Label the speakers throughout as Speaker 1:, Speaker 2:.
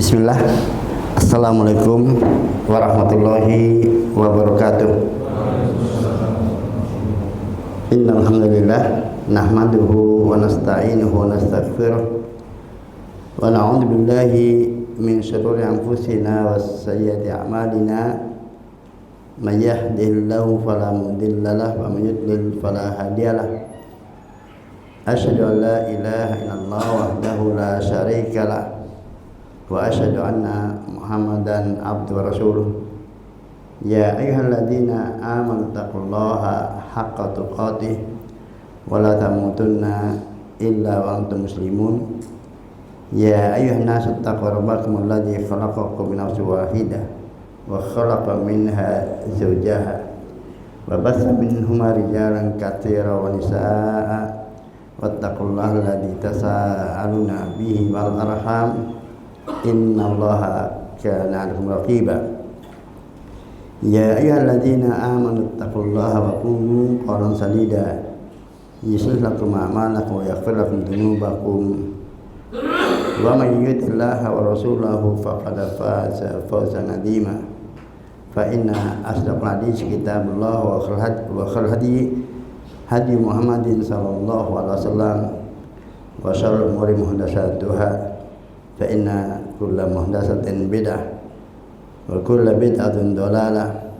Speaker 1: Bismillah. Assalamualaikum warahmatullahi wabarakatuh. Innal hamdalillah nahmaduhu wa nasta'inuhu wa nastaghfiruh wa na'udzu billahi min shururi anfusina wa sayyiati a'malina. May yahdihillahu fala mudilla lahu wa may yudlil fala hadiyalah. Asyhadu an la ilaha illallah wahdahu la syarika lah wa asyhadu anna Muhammadan abduhu wa rasuluh. Ya ayyuhalladzina amanu taqullaha haqqa tuqatih wa la tamutunna illa wa antum muslimun. Ya ayyuhan nasu taqu rabbakum alladzi khalaqakum min nafsin wahidah wa khalaqa minha zawjaha wa bassa minhuma rijalan katsiran wa nisaa'a wattaqullaha alladzi tasaaluna bihi wal arham innallaha kana 'alaikum raqiba. Ya ayyuhalladzina amanu taqullaha wa qulu qawlan sadida yuslih lakum a'malakum wa yaghfir lakum dhunubakum wa may yuti'illaha wa rasulahu faqad faza fawzan 'azima. Fa inna asdaqal hadits kitabullah wa khairul hadi Muhammadin sallallahu alaihi wasallam wa syarrul umuri muhdatsatuha fa inna kulla muhdatsatin bid'ah wa kulla bid'atin dhalalah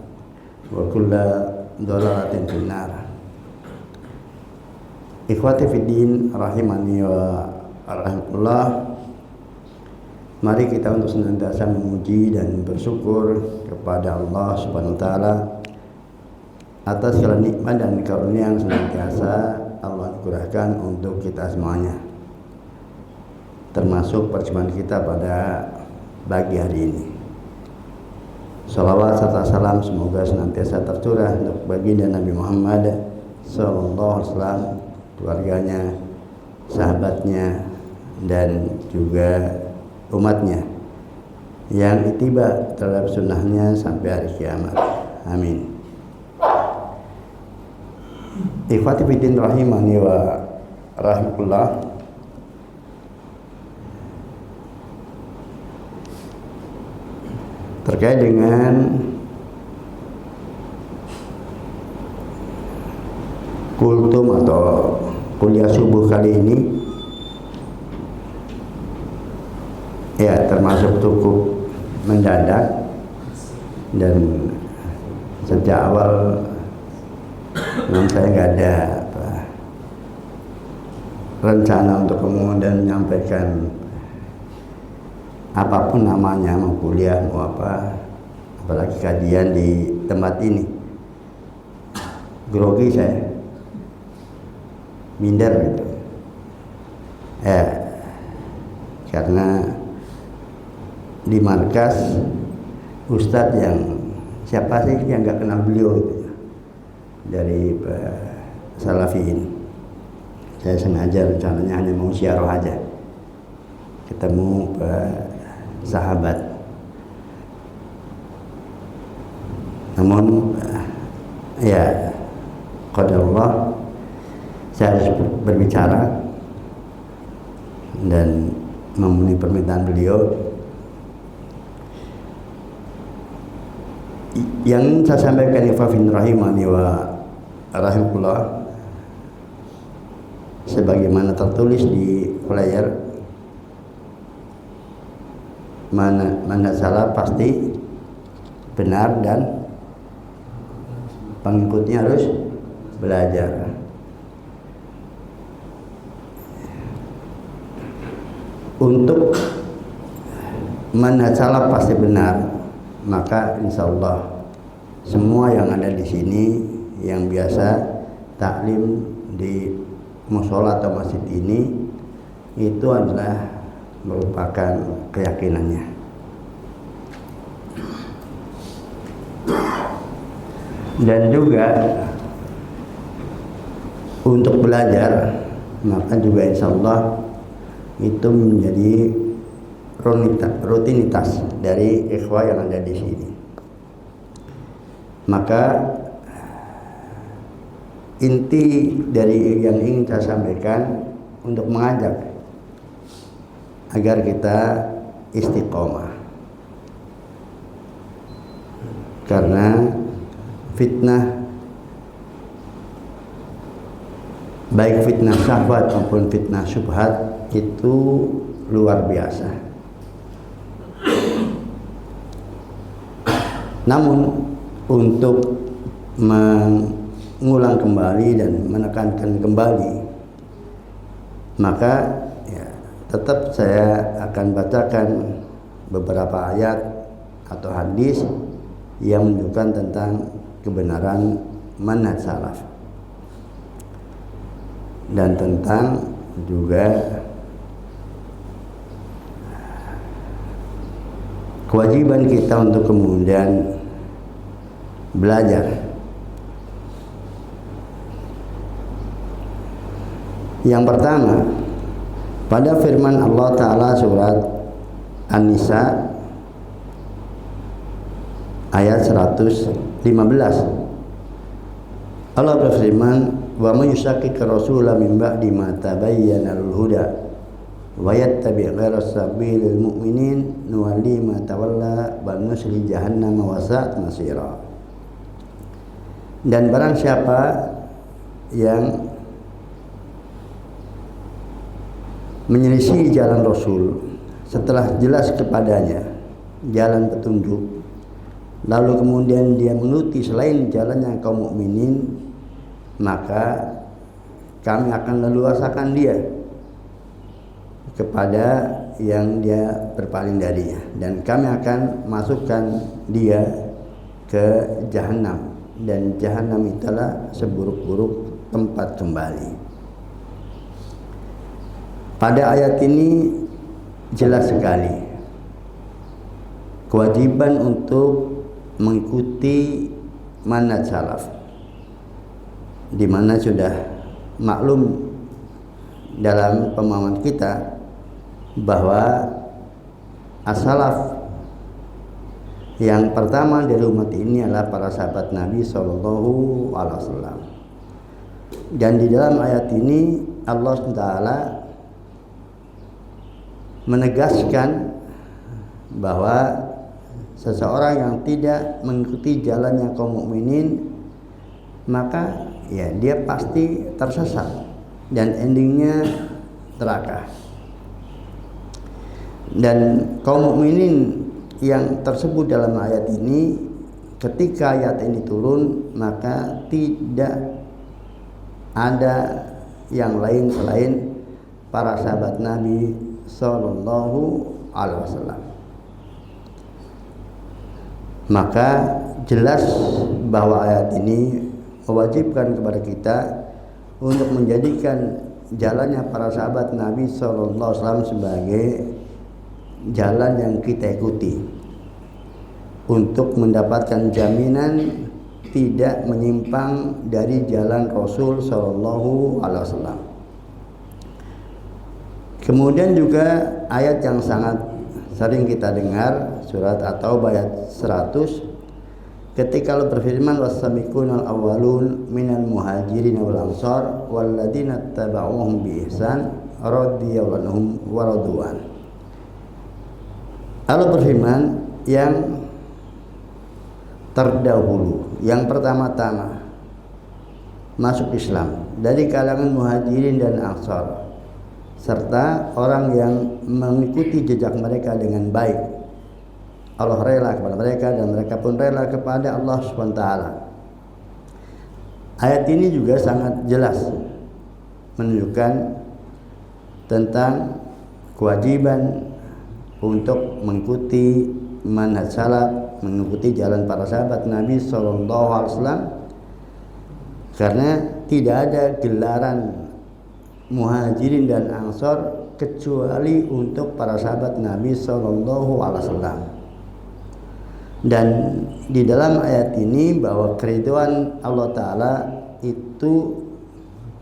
Speaker 1: wa kulla dhalalatin finnar. Ikhwati fiddin rahimani wa rahimakumullah. Mari kita untuk senantiasa memuji dan bersyukur kepada Allah Subhanahu wa taala atas segala nikmat dan karunia yang senantiasa Allah anugerahkan untuk kita semuanya, termasuk perjumpaan kita pada pagi hari ini. Salawat serta salam semoga senantiasa tercurah untuk baginda Nabi Muhammad sallallahu alaihi wasallam, keluarganya, sahabatnya, dan juga umatnya yang ittiba terhadap sunnahnya sampai hari kiamat. Amin. Ikhwati fiddin rahimani wa rahimakumullah. Terkait dengan kultum atau kuliah subuh kali ini, ya termasuk cukup mendadak dan sejak awal saya nggak ada rencana untuk kemudian menyampaikan apapun namanya, mau kuliah mau apa, apalagi kajian di tempat ini. Grogi saya, minder gitu karena di markas ustadz yang siapa sih yang nggak kenal beliau gitu, dari Salafiyin. Saya sengaja rencananya hanya mau ziarah aja, ketemu sahabat. Namun ya qadarullah saya harus berbicara dan memenuhi permintaan beliau. Yang saya sampaikan ikhwafin rahimani wa rahimakumullah sebagaimana tertulis di flyer, mana salah pasti benar dan pengikutnya harus belajar. Untuk manhaj salaf pasti benar, maka insya Allah semua yang ada di sini yang biasa taklim di mushola atau masjid ini itu adalah merupakan keyakinannya. Dan juga untuk belajar, maka juga insya Allah itu menjadi rutinitas dari ikhwah yang ada di sini. Maka inti dari yang ingin saya sampaikan untuk mengajak agar kita istiqomah. Karena fitnah, baik fitnah syahwat maupun fitnah syubhat itu luar biasa. Namun untuk mengulang kembali dan menekankan kembali, maka ya, tetap saya akan bacakan beberapa ayat atau hadis yang menunjukkan tentang kebenaran manhaj salaf dan tentang juga kewajiban kita untuk kemudian belajar. Yang pertama, pada firman Allah Ta'ala surat An-Nisa ayat 115, Allah berfirman, wa may yushaqiqir rasula min ba'di ma tabayyana al-huda wa yattabi' ghayra sabilil mu'minin nuwalli ma tawalla wa nusli jahannam wa sa'at masira. Dan barang siapa yang menyelisih jalan Rasul setelah jelas kepadanya jalan petunjuk, lalu kemudian dia menuruti selain jalannya kaum mukminin, maka kami akan leluasakan dia kepada yang dia berpaling darinya, dan kami akan masukkan dia ke jahanam, dan jahanam itulah seburuk-buruk tempat kembali. Pada ayat ini jelas sekali kewajiban untuk mengikuti manhaj salaf, di mana sudah maklum dalam pemahaman kita bahwa as-salaf yang pertama dari umat ini adalah para sahabat Nabi Sallallahu Alaihi Wasallam. Dan di dalam ayat ini Allah SWT menegaskan bahwa seseorang yang tidak mengikuti jalannya kaum mukminin, maka ya dia pasti tersesat dan endingnya neraka. Dan kaum mukminin yang tersebut dalam ayat ini, ketika ayat ini turun, maka tidak ada yang lain selain para sahabat Nabi Sallallahu Alaihi Wasallam. Maka jelas bahwa ayat ini mewajibkan kepada kita untuk menjadikan jalannya para sahabat Nabi Sallallahu Alaihi Wasallam sebagai jalan yang kita ikuti untuk mendapatkan jaminan tidak menyimpang dari jalan Rasul Sallallahu Alaihi Wasallam. Kemudian juga ayat yang sangat sering kita dengar, surat At-Taubah ayat 100, ketika Allah berfirman, was-sabiqunal awwalun minal muhajirin wal ansar walladzina tabauhum bi ihsan radhiyallahu anhum wa radwan. Allah berfirman, yang terdahulu, yang pertama-tama masuk Islam dari kalangan muhajirin dan ansar, serta orang yang mengikuti jejak mereka dengan baik. Allah rela kepada mereka dan mereka pun rela kepada Allah SWT. Ayat ini juga sangat jelas menunjukkan tentang kewajiban untuk mengikuti manhaj salaf, mengikuti jalan para sahabat Nabi SAW, karena tidak ada gelaran muhajirin dan ansor kecuali untuk para sahabat Nabi Sallallahu Alaihi Wasallam. Dan di dalam ayat ini bahwa keridhaan Allah Ta'ala itu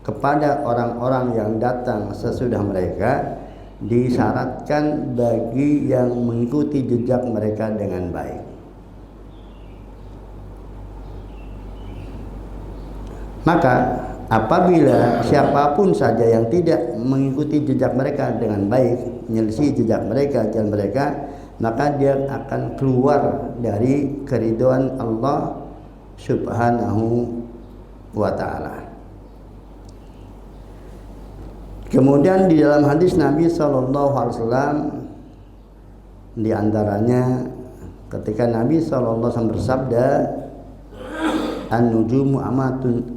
Speaker 1: kepada orang-orang yang datang sesudah mereka disyaratkan bagi yang mengikuti jejak mereka dengan baik. Maka apabila siapapun saja yang tidak mengikuti jejak mereka dengan baik, menyelisih jejak mereka, jalan mereka, maka dia akan keluar dari keridhaan Allah Subhanahu wa ta'ala. Kemudian di dalam hadis Nabi SAW, di antaranya ketika Nabi SAW bersabda, an-nujumu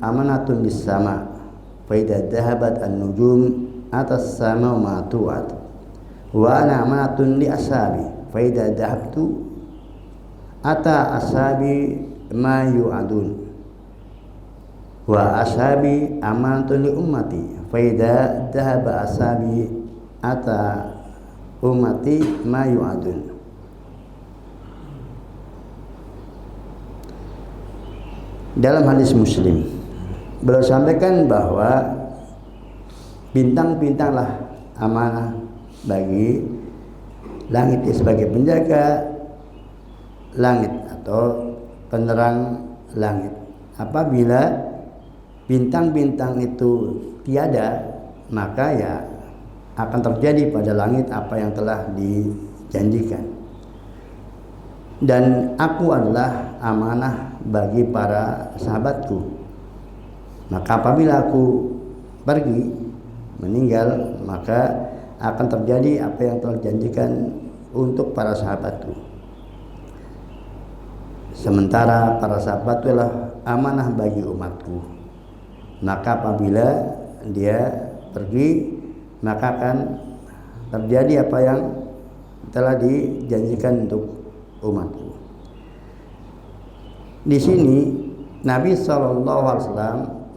Speaker 1: amanatun lis-sama, fa idza dhahabat an-nujum atas sama ma tu'at, wa ana amanatun li ashabi, fa idza dhahabtu ata ashabi ma yu'adun, wa ashabi amanatun li ummati, fa idza dhahaba ashabi ata ummati ma yu'adun. Dalam hadis Muslim beliau sampaikan bahwa bintang-bintanglah amanah bagi langit sebagai penjaga langit atau penerang langit. Apabila bintang-bintang itu tiada, maka ya akan terjadi pada langit apa yang telah dijanjikan. Dan aku adalah amanah bagi para sahabatku. Maka apabila aku pergi, meninggal, maka akan terjadi apa yang telah dijanjikan untuk para sahabatku. Sementara para sahabat adalah amanah bagi umatku. Maka apabila dia pergi, maka akan terjadi apa yang telah dijanjikan untuk umatku. Di sini Nabi SAW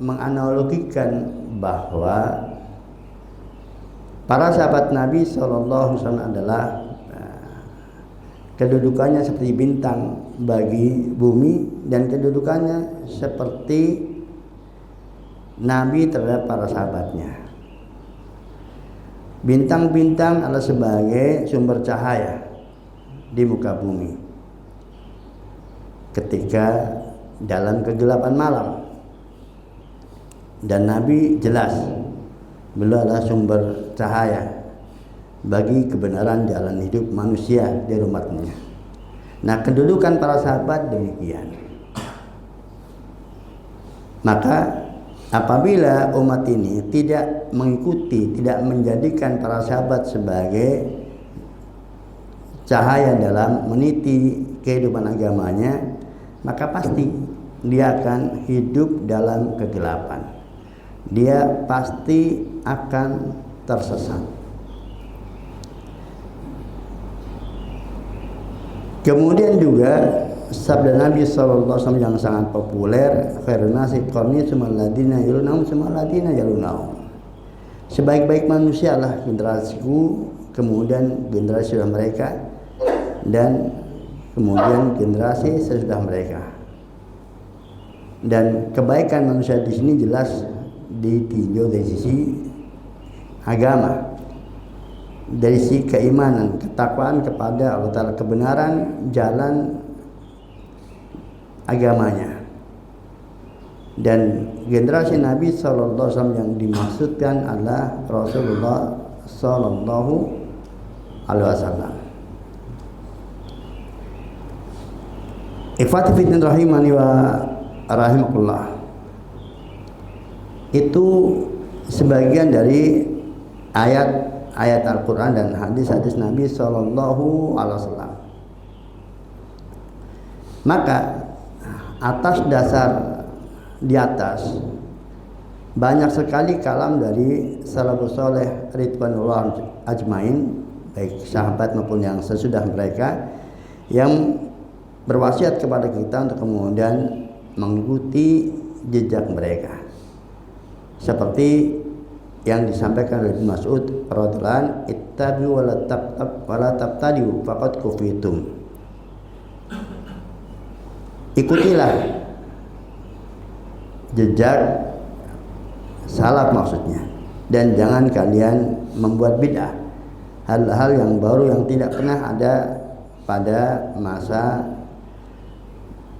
Speaker 1: menganalogikan bahwa para sahabat Nabi SAW adalah kedudukannya seperti bintang bagi bumi, dan kedudukannya seperti Nabi terhadap para sahabatnya. Bintang-bintang adalah sebagai sumber cahaya di muka bumi ketika dalam kegelapan malam, dan Nabi jelas beliau adalah sumber cahaya bagi kebenaran jalan hidup manusia di umatnya. Nah, kedudukan para sahabat demikian. Maka apabila umat ini tidak mengikuti, tidak menjadikan para sahabat sebagai cahaya dalam meniti kehidupan agamanya, maka pasti dia akan hidup dalam kegelapan. Dia pasti akan tersesat. Kemudian juga sabda Nabi SAW yang sangat populer, khairun nasi qarni tsumma alladziina yalunahum tsumma alladziina yalunahum. Sebaik-baik manusia lah generasiku, kemudian generasi sesudah mereka, dan kemudian generasi sesudah mereka. Dan kebaikan manusia di sini jelas ditinjau dari sisi agama, dari sisi keimanan, ketakwaan kepada Allah Ta'ala, kebenaran jalan agamanya. Dan generasi Nabi SAW yang dimaksudkan adalah Rasulullah SAW. Ikhwati fiddin rahimani wa rahimakumullah. Itu sebagian dari ayat Al-Quran dan hadis-hadis Nabi SAW. Maka atas dasar di atas banyak sekali kalam dari salafus saleh ridwanullah ajmain, baik sahabat maupun yang sesudah mereka, yang berwasiat kepada kita untuk kemudian mengikuti jejak mereka, seperti yang disampaikan oleh Ibnu Mas'ud radhiyallahu anhu, ittabi'u wa la tabtadi'u faqad kufitum. Ikutilah jejak salaf maksudnya, dan jangan kalian membuat bid'ah, hal-hal yang baru yang tidak pernah ada pada masa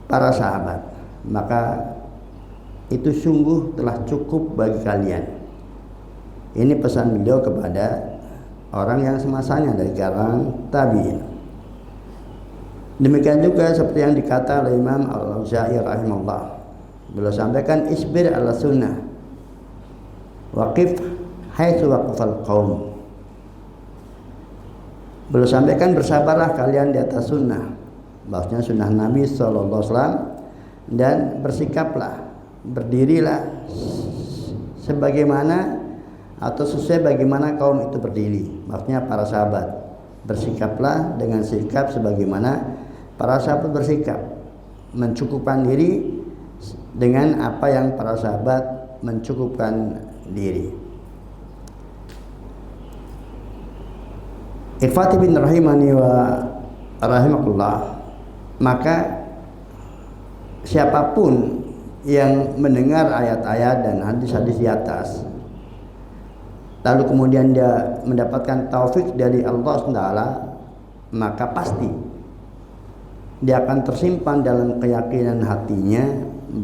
Speaker 1: para sahabat, maka itu sungguh telah cukup bagi kalian. Ini pesan beliau kepada orang yang semasanya dari kalangan tabi'in. Demikian juga seperti yang dikata oleh Imam Al-Auza'i rahimahullah. Beliau sampaikan isbir ala sunnah waqif haitsu waqafal qaum. Beliau sampaikan bersabarlah kalian di atas sunnah, maksudnya sunnah Nabi SAW, dan bersikaplah, berdirilah sebagaimana atau sesuai bagaimana kaum itu berdiri, maksudnya para sahabat. Bersikaplah dengan sikap sebagaimana para sahabat bersikap, mencukupkan diri dengan apa yang para sahabat mencukupkan diri. Ikhwati bin rahimani wa rahimakumullah, maka siapapun yang mendengar ayat-ayat dan hadis-hadis di atas, lalu kemudian dia mendapatkan taufik dari Allah SWT, maka pasti dia akan tersimpan dalam keyakinan hatinya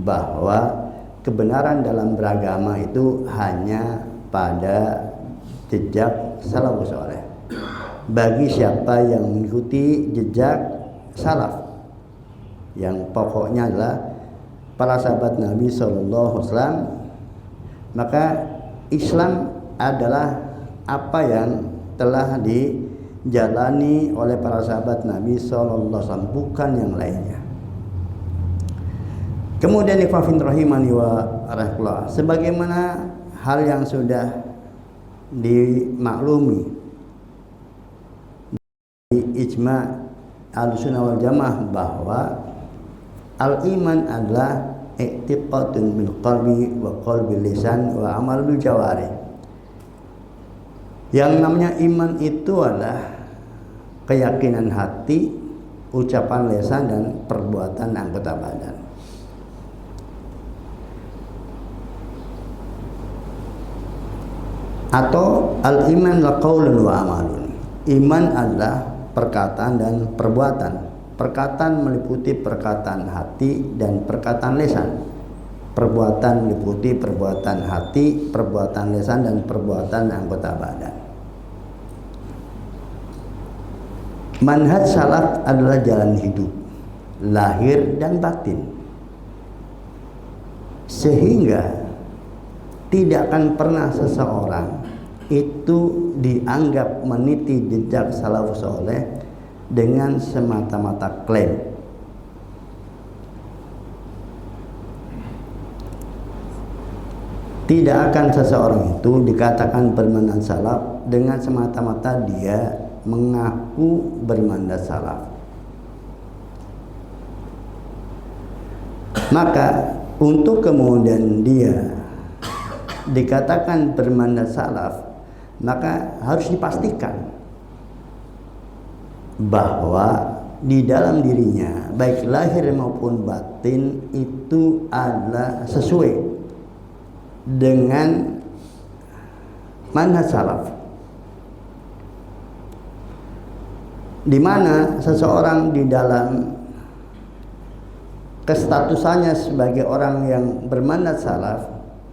Speaker 1: bahwa kebenaran dalam beragama itu hanya pada jejak salafus saleh. Bagi siapa yang mengikuti jejak salaf, yang pokoknya adalah para sahabat Nabi SAW, maka Islam adalah apa yang telah dijalani oleh para sahabat Nabi SAW, bukan yang lainnya. Kemudian ikhwafin rahimani wa rahmatullah, sebagaimana hal yang sudah dimaklumi di ijma' al-sunnah wal jamaah bahwa al-iman adalah i'tiqadun bil qalbi wa qalbil lisan wa amal bil jawarih. Yang namanya iman itu adalah keyakinan hati, ucapan lisan, dan perbuatan anggota badan. Atau al-iman la qaulun wa amalun. Iman adalah perkataan dan perbuatan. Perkataan meliputi perkataan hati dan perkataan lisan. Perbuatan meliputi perbuatan hati, perbuatan lisan, dan perbuatan anggota badan. Manhaj salaf adalah jalan hidup, lahir dan batin, sehingga tidak akan pernah seseorang itu dianggap meniti jejak salafus saleh dengan semata-mata klaim. Tidak akan seseorang itu dikatakan bermanhaj salaf dengan semata-mata dia mengaku bermanhaj salaf. Maka untuk kemudian dia dikatakan bermanhaj salaf, maka harus dipastikan bahwa di dalam dirinya baik lahir maupun batin itu adalah sesuai dengan manhaj salaf, di mana seseorang di dalam kestatusannya sebagai orang yang bermanhaj salaf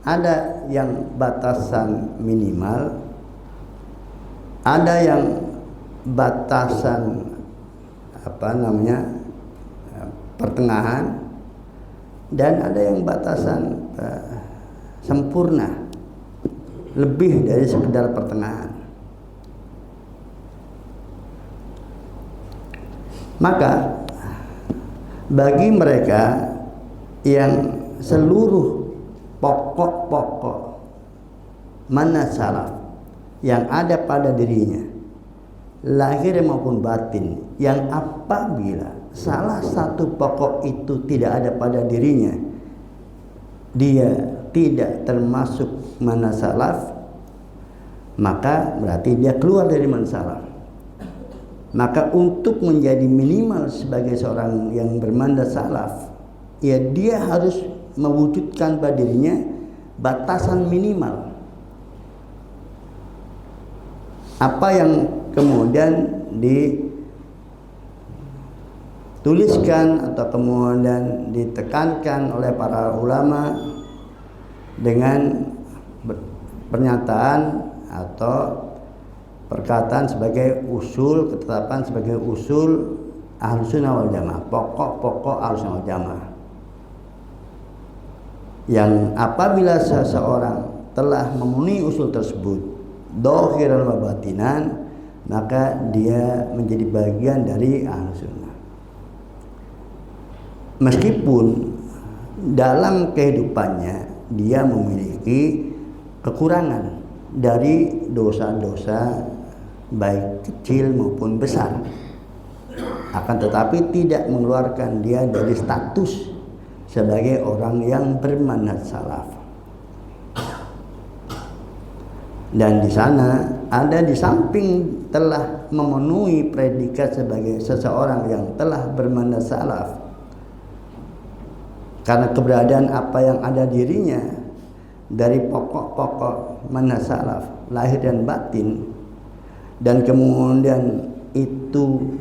Speaker 1: ada yang batasan minimal, ada yang batasan pertengahan, dan ada yang batasan sempurna, lebih dari sekedar pertengahan. Maka bagi mereka yang seluruh pokok-pokok manhaj salaf yang ada pada dirinya, lahir maupun batin, yang apabila salah satu pokok itu tidak ada pada dirinya, dia tidak termasuk manhaj salaf, maka berarti dia keluar dari manhaj salaf. Maka untuk menjadi minimal sebagai seorang yang bermanhaj salaf, ya dia harus mewujudkan pada dirinya batasan minimal. Apa yang kemudian dituliskan atau kemudian ditekankan oleh para ulama dengan pernyataan atau perkataan sebagai usul, ketetapan sebagai usul Ahlussunnah wal Jamaah, pokok-pokok Ahlussunnah wal Jamaah, yang apabila seseorang telah memenuhi usul tersebut dhahiran wa batinan, maka dia menjadi bagian dari Ahlussunnah. Meskipun dalam kehidupannya dia memiliki kekurangan dari dosa-dosa baik kecil maupun besar, akan tetapi tidak mengeluarkan dia dari status sebagai orang yang bermanhaj salaf. Dan di sana ada, di samping telah memenuhi predikat sebagai seseorang yang telah bermanhaj salaf, karena keberadaan apa yang ada dirinya dari pokok-pokok manhaj salaf, lahir dan batin, dan kemudian itu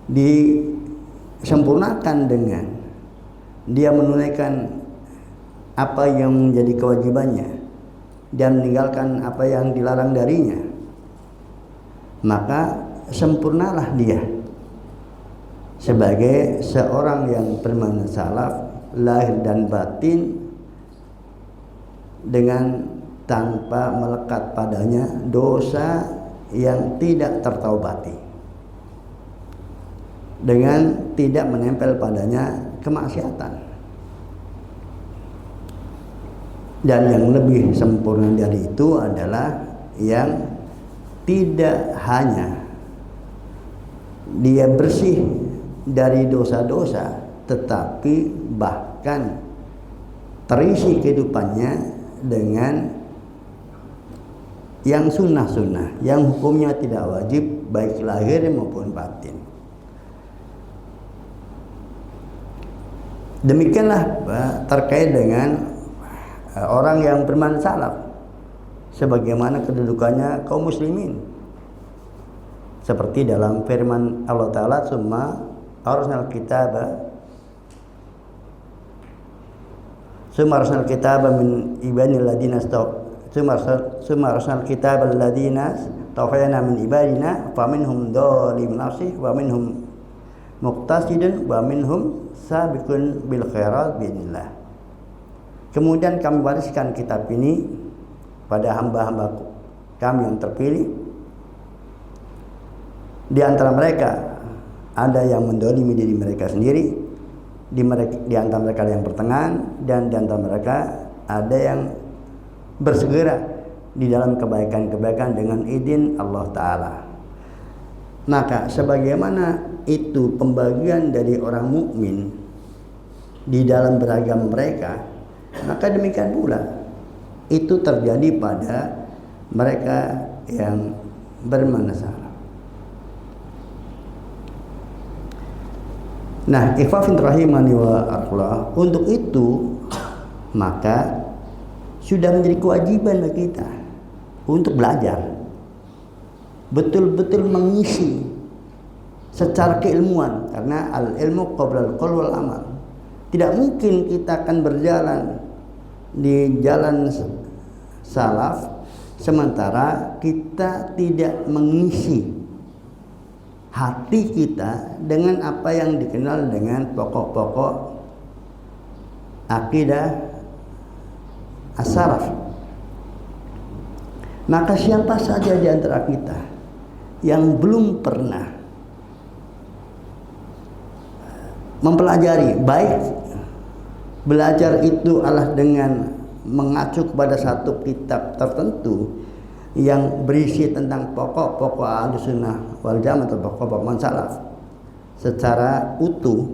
Speaker 1: disempurnakan dengan dia menunaikan apa yang menjadi kewajibannya dan meninggalkan apa yang dilarang darinya, maka sempurnalah dia sebagai seorang yang bermanhaj salaf, lahir dan batin, dengan tanpa melekat padanya dosa yang tidak tertaubati, dengan tidak menempel padanya kemaksiatan. Dan yang lebih sempurna dari itu adalah yang tidak hanya dia bersih dari dosa-dosa, tetapi bahkan terisi kehidupannya dengan yang sunnah-sunnah, yang hukumnya tidak wajib baik lahir maupun batin. Demikianlah terkait dengan orang yang bermanhaj salaf, sebagaimana kedudukannya kaum muslimin, seperti dalam firman Allah Ta'ala, summa arsalnal kitaba min ibadil ladina summa arsalnal kitaba alladina tawafayna min ibadina faminhum dzalimun nafsihi wa minhum muqtasidun wa minhum sabiqun bil khairat biidznillah. Kemudian kami wariskan kitab ini pada hamba-hamba kami yang terpilih. Di antara mereka ada yang mendolimi diri mereka sendiri, di antara mereka ada yang pertengahan, dan di antara mereka ada yang bersegera di dalam kebaikan-kebaikan dengan izin Allah Ta'ala. Maka sebagaimana itu pembagian dari orang mukmin di dalam beragam mereka, maka demikian pula itu terjadi pada mereka yang bermanhaj salaf. Nah, ikhwafin rahimani wa akhla, untuk itu maka sudah menjadi kewajiban bagi kita untuk belajar, betul-betul mengisi secara keilmuan, karena al-ilmu qabla al-qaul wal amal. Tidak mungkin kita akan berjalan di jalan salaf sementara kita tidak mengisi hati kita dengan apa yang dikenal dengan pokok-pokok akidah as-salaf. Maka siapa saja di antara kita yang belum pernah mempelajari, baik belajar itu adalah dengan mengacu kepada satu kitab tertentu yang berisi tentang pokok-pokok Ahlussunnah wal Jamaah atau pokok-pokok manhaj salaf secara utuh,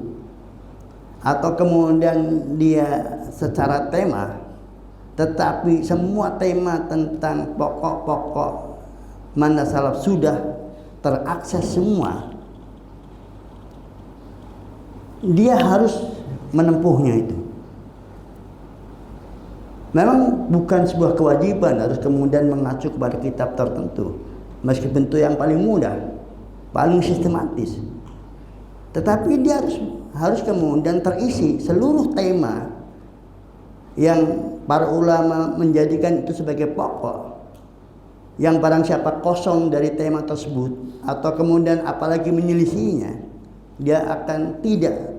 Speaker 1: atau kemudian dia secara tema, tetapi semua tema tentang pokok-pokok manhaj salaf sudah terakses semua, dia harus menempuhnya itu. Memang bukan sebuah kewajiban harus kemudian mengacu kepada kitab tertentu, meskipun itu yang paling mudah, paling sistematis. Tetapi dia harus kemudian terisi seluruh tema yang para ulama menjadikan itu sebagai pokok. Yang barang siapa kosong dari tema tersebut atau kemudian apalagi menyelisihinya, dia akan tidak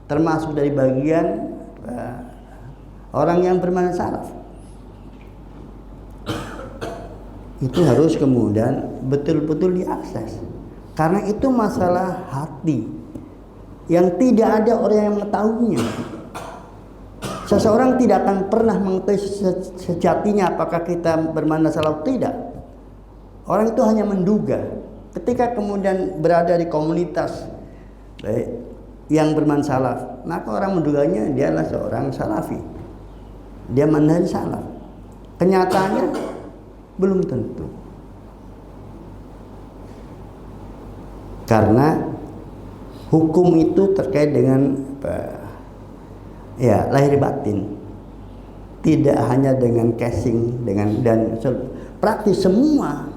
Speaker 1: termasuk dari bagian orang yang bermanhaj salaf. Itu harus kemudian betul-betul diakses, karena itu masalah hati yang tidak ada orang yang mengetahuinya. Seseorang tidak akan pernah mengetahui sejatinya apakah kita bermanhaj salaf tidak. Orang itu hanya menduga. Ketika kemudian berada di komunitas yang bermanhaj salaf, maka orang menduganya dia adalah seorang salafi, dia manhaj salaf. Kenyataannya belum tentu, karena hukum itu terkait dengan lahir batin, tidak hanya dengan casing, dan praktis. Semua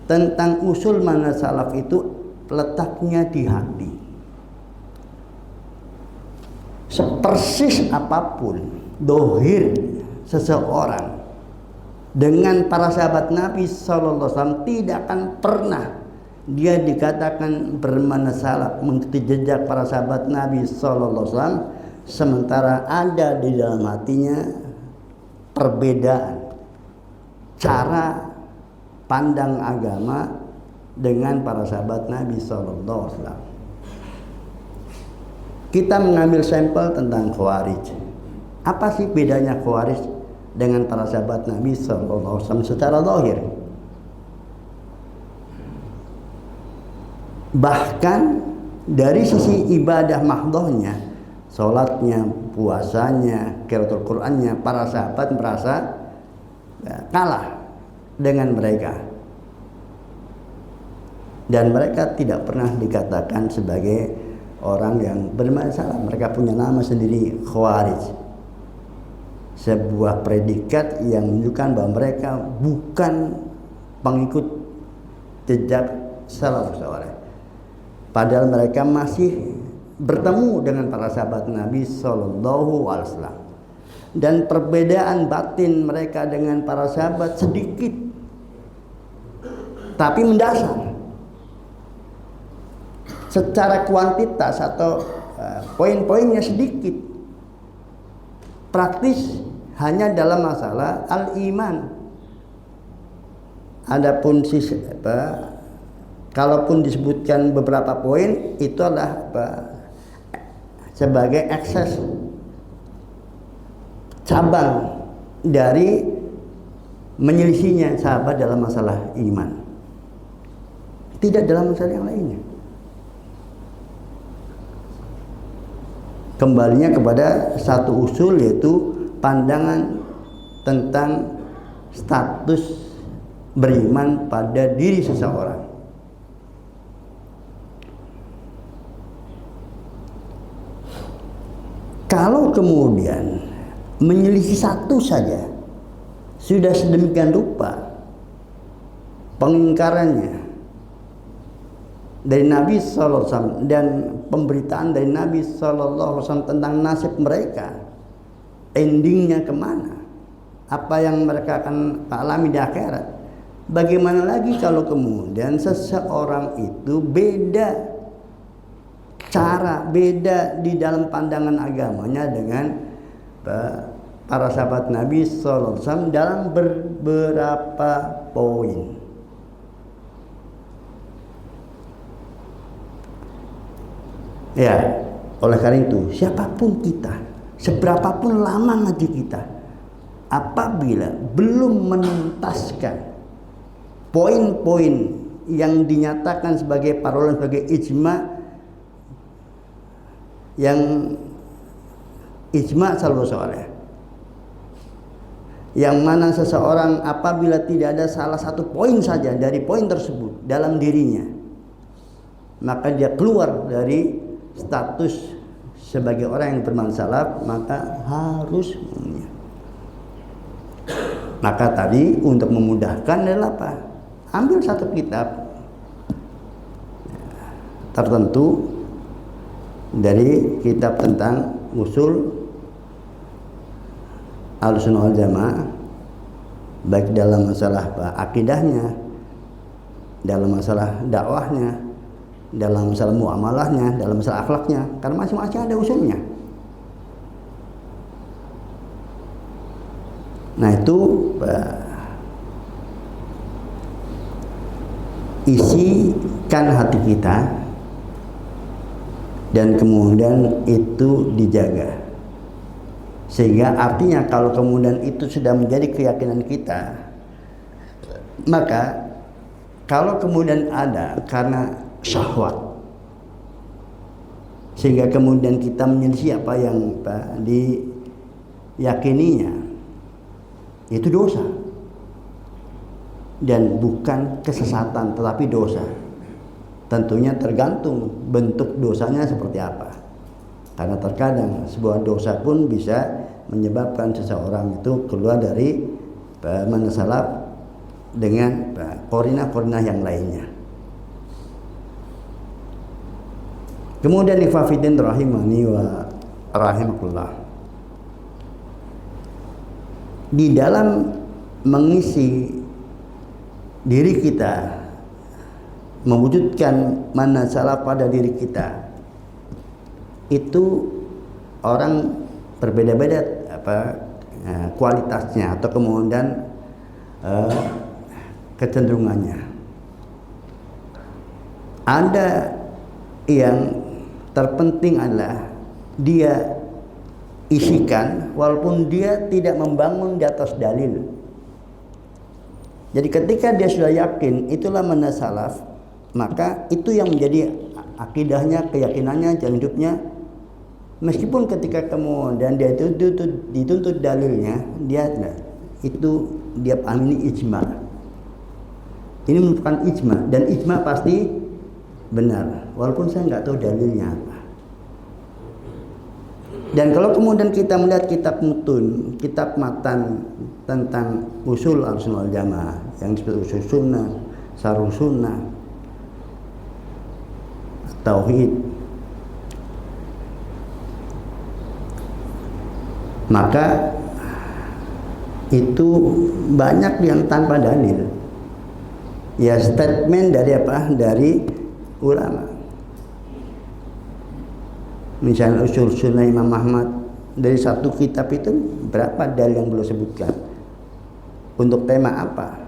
Speaker 1: tentang usul manhaj salaf itu letaknya di hati. Sepersis apapun dohir seseorang dengan para sahabat Nabi SAW, tidak akan pernah dia dikatakan bermanhaj salaf, mengikuti jejak para sahabat Nabi SAW, sementara ada di dalam hatinya perbedaan cara pandang agama dengan para sahabat Nabi SAW. Kita mengambil sampel tentang Khawarij. Apa sih bedanya Khawarij dengan para sahabat Nabi SAW secara zahir? Bahkan dari sisi ibadah mahdhahnya, sholatnya, puasanya, qiraatul Qur'annya, para sahabat merasa kalah dengan mereka, dan mereka tidak pernah dikatakan sebagai orang yang bermasalah. Mereka punya nama sendiri, Khawarij, sebuah predikat yang menunjukkan bahwa mereka bukan pengikut jejak salafus saleh, padahal mereka masih bertemu dengan para sahabat Nabi Sallallahu Alaihi Wasallam, dan perbedaan batin mereka dengan para sahabat sedikit tapi mendasar. Secara kuantitas atau poin-poinnya sedikit, praktis hanya dalam masalah al-iman. Adapun kalaupun disebutkan beberapa poin, itu adalah sebagai ekses cabang dari menyelisihinya sahabat dalam masalah iman, tidak dalam masalah yang lainnya. Kembalinya kepada satu usul, yaitu pandangan tentang status beriman pada diri seseorang. Kalau kemudian menyelisih satu saja sudah sedemikian rupa pengingkarannya dari Nabi SAW dan pemberitaan dari Nabi SAW tentang nasib mereka, endingnya kemana, apa yang mereka akan alami di akhirat. Bagaimana lagi kalau kemudian seseorang itu beda cara, beda di dalam pandangan agamanya dengan para sahabat Nabi SAW dalam beberapa poin. Ya, oleh karena itu siapapun kita, seberapapun lama ngaji kita, apabila belum menuntaskan poin-poin yang dinyatakan sebagai parola, sebagai ijma, yang ijma salafus saleh, yang mana seseorang apabila tidak ada salah satu poin saja dari poin tersebut dalam dirinya, maka dia keluar dari status sebagai orang yang bermanhaj salaf, maka harus maka tadi untuk memudahkan adalah apa? Ambil satu kitab tertentu dari kitab tentang usul Ahlussunnah wal Jamaah, baik dalam masalah akidahnya, dalam masalah dakwahnya, dalam masalah muamalahnya, dalam masalah akhlaknya, karena masing-masing ada usulnya. Nah itu isikan hati kita dan kemudian itu dijaga, sehingga artinya kalau kemudian itu sudah menjadi keyakinan kita, maka kalau kemudian ada karena syahwat sehingga kemudian kita menyelisih apa yang diyakininya, itu dosa. Dan bukan kesesatan tetapi dosa. Tentunya tergantung bentuk dosanya seperti apa. Karena terkadang sebuah dosa pun bisa menyebabkan seseorang itu keluar dari manhaj salaf dengan korina-korina yang lainnya. Kemudian ikhwafidin rahimani wa rahimakumullah, di dalam mengisi diri kita, mewujudkan manhaj salaf pada diri kita, itu orang berbeda-beda kualitasnya atau kemudian kecenderungannya. Ada yang terpenting adalah dia isikan walaupun dia tidak membangun di atas dalil. Jadi ketika dia sudah yakin itulah manhaj salaf, maka itu yang menjadi akidahnya, keyakinannya, jalan hidupnya. Meskipun ketika kemudian dia itu dituntut dalilnya, dia amini ijma. Ini merupakan ijma, dan ijma pasti benar, walaupun saya nggak tahu dalilnya apa. Dan kalau kemudian kita melihat kitab mutun, kitab matan tentang usul Ahlussunnah wal Jamaah yang disebut usul sunnah, sarh sunnah, tauhid, maka itu banyak yang tanpa dalil. Ya, statement dari apa? Dari ulama. Misalnya usul sunnah Imam Ahmad, dari satu kitab itu berapa dalil yang beliau sebutkan untuk tema apa?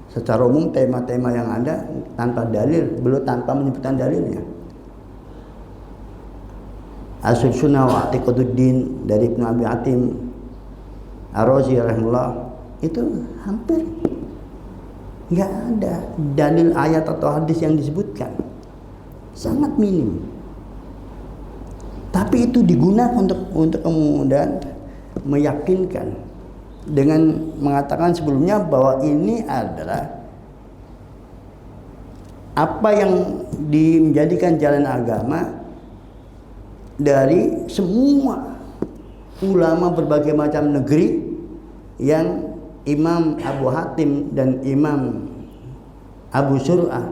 Speaker 1: Secara umum tema-tema yang ada tanpa dalil, beliau tanpa menyebutkan dalilnya. Usul sunnah wa i'tiqaduddin dari Ibnu Abi Hatim Ar-Razi rahimahullah, itu hampir nggak ada dalil ayat atau hadis yang disebutkan, sangat minim. Tapi itu digunakan untuk kemudian meyakinkan dengan mengatakan sebelumnya bahwa ini adalah apa yang menjadikan jalan agama dari semua ulama berbagai macam negeri yang Imam Abu Hatim dan Imam Abu Zur'ah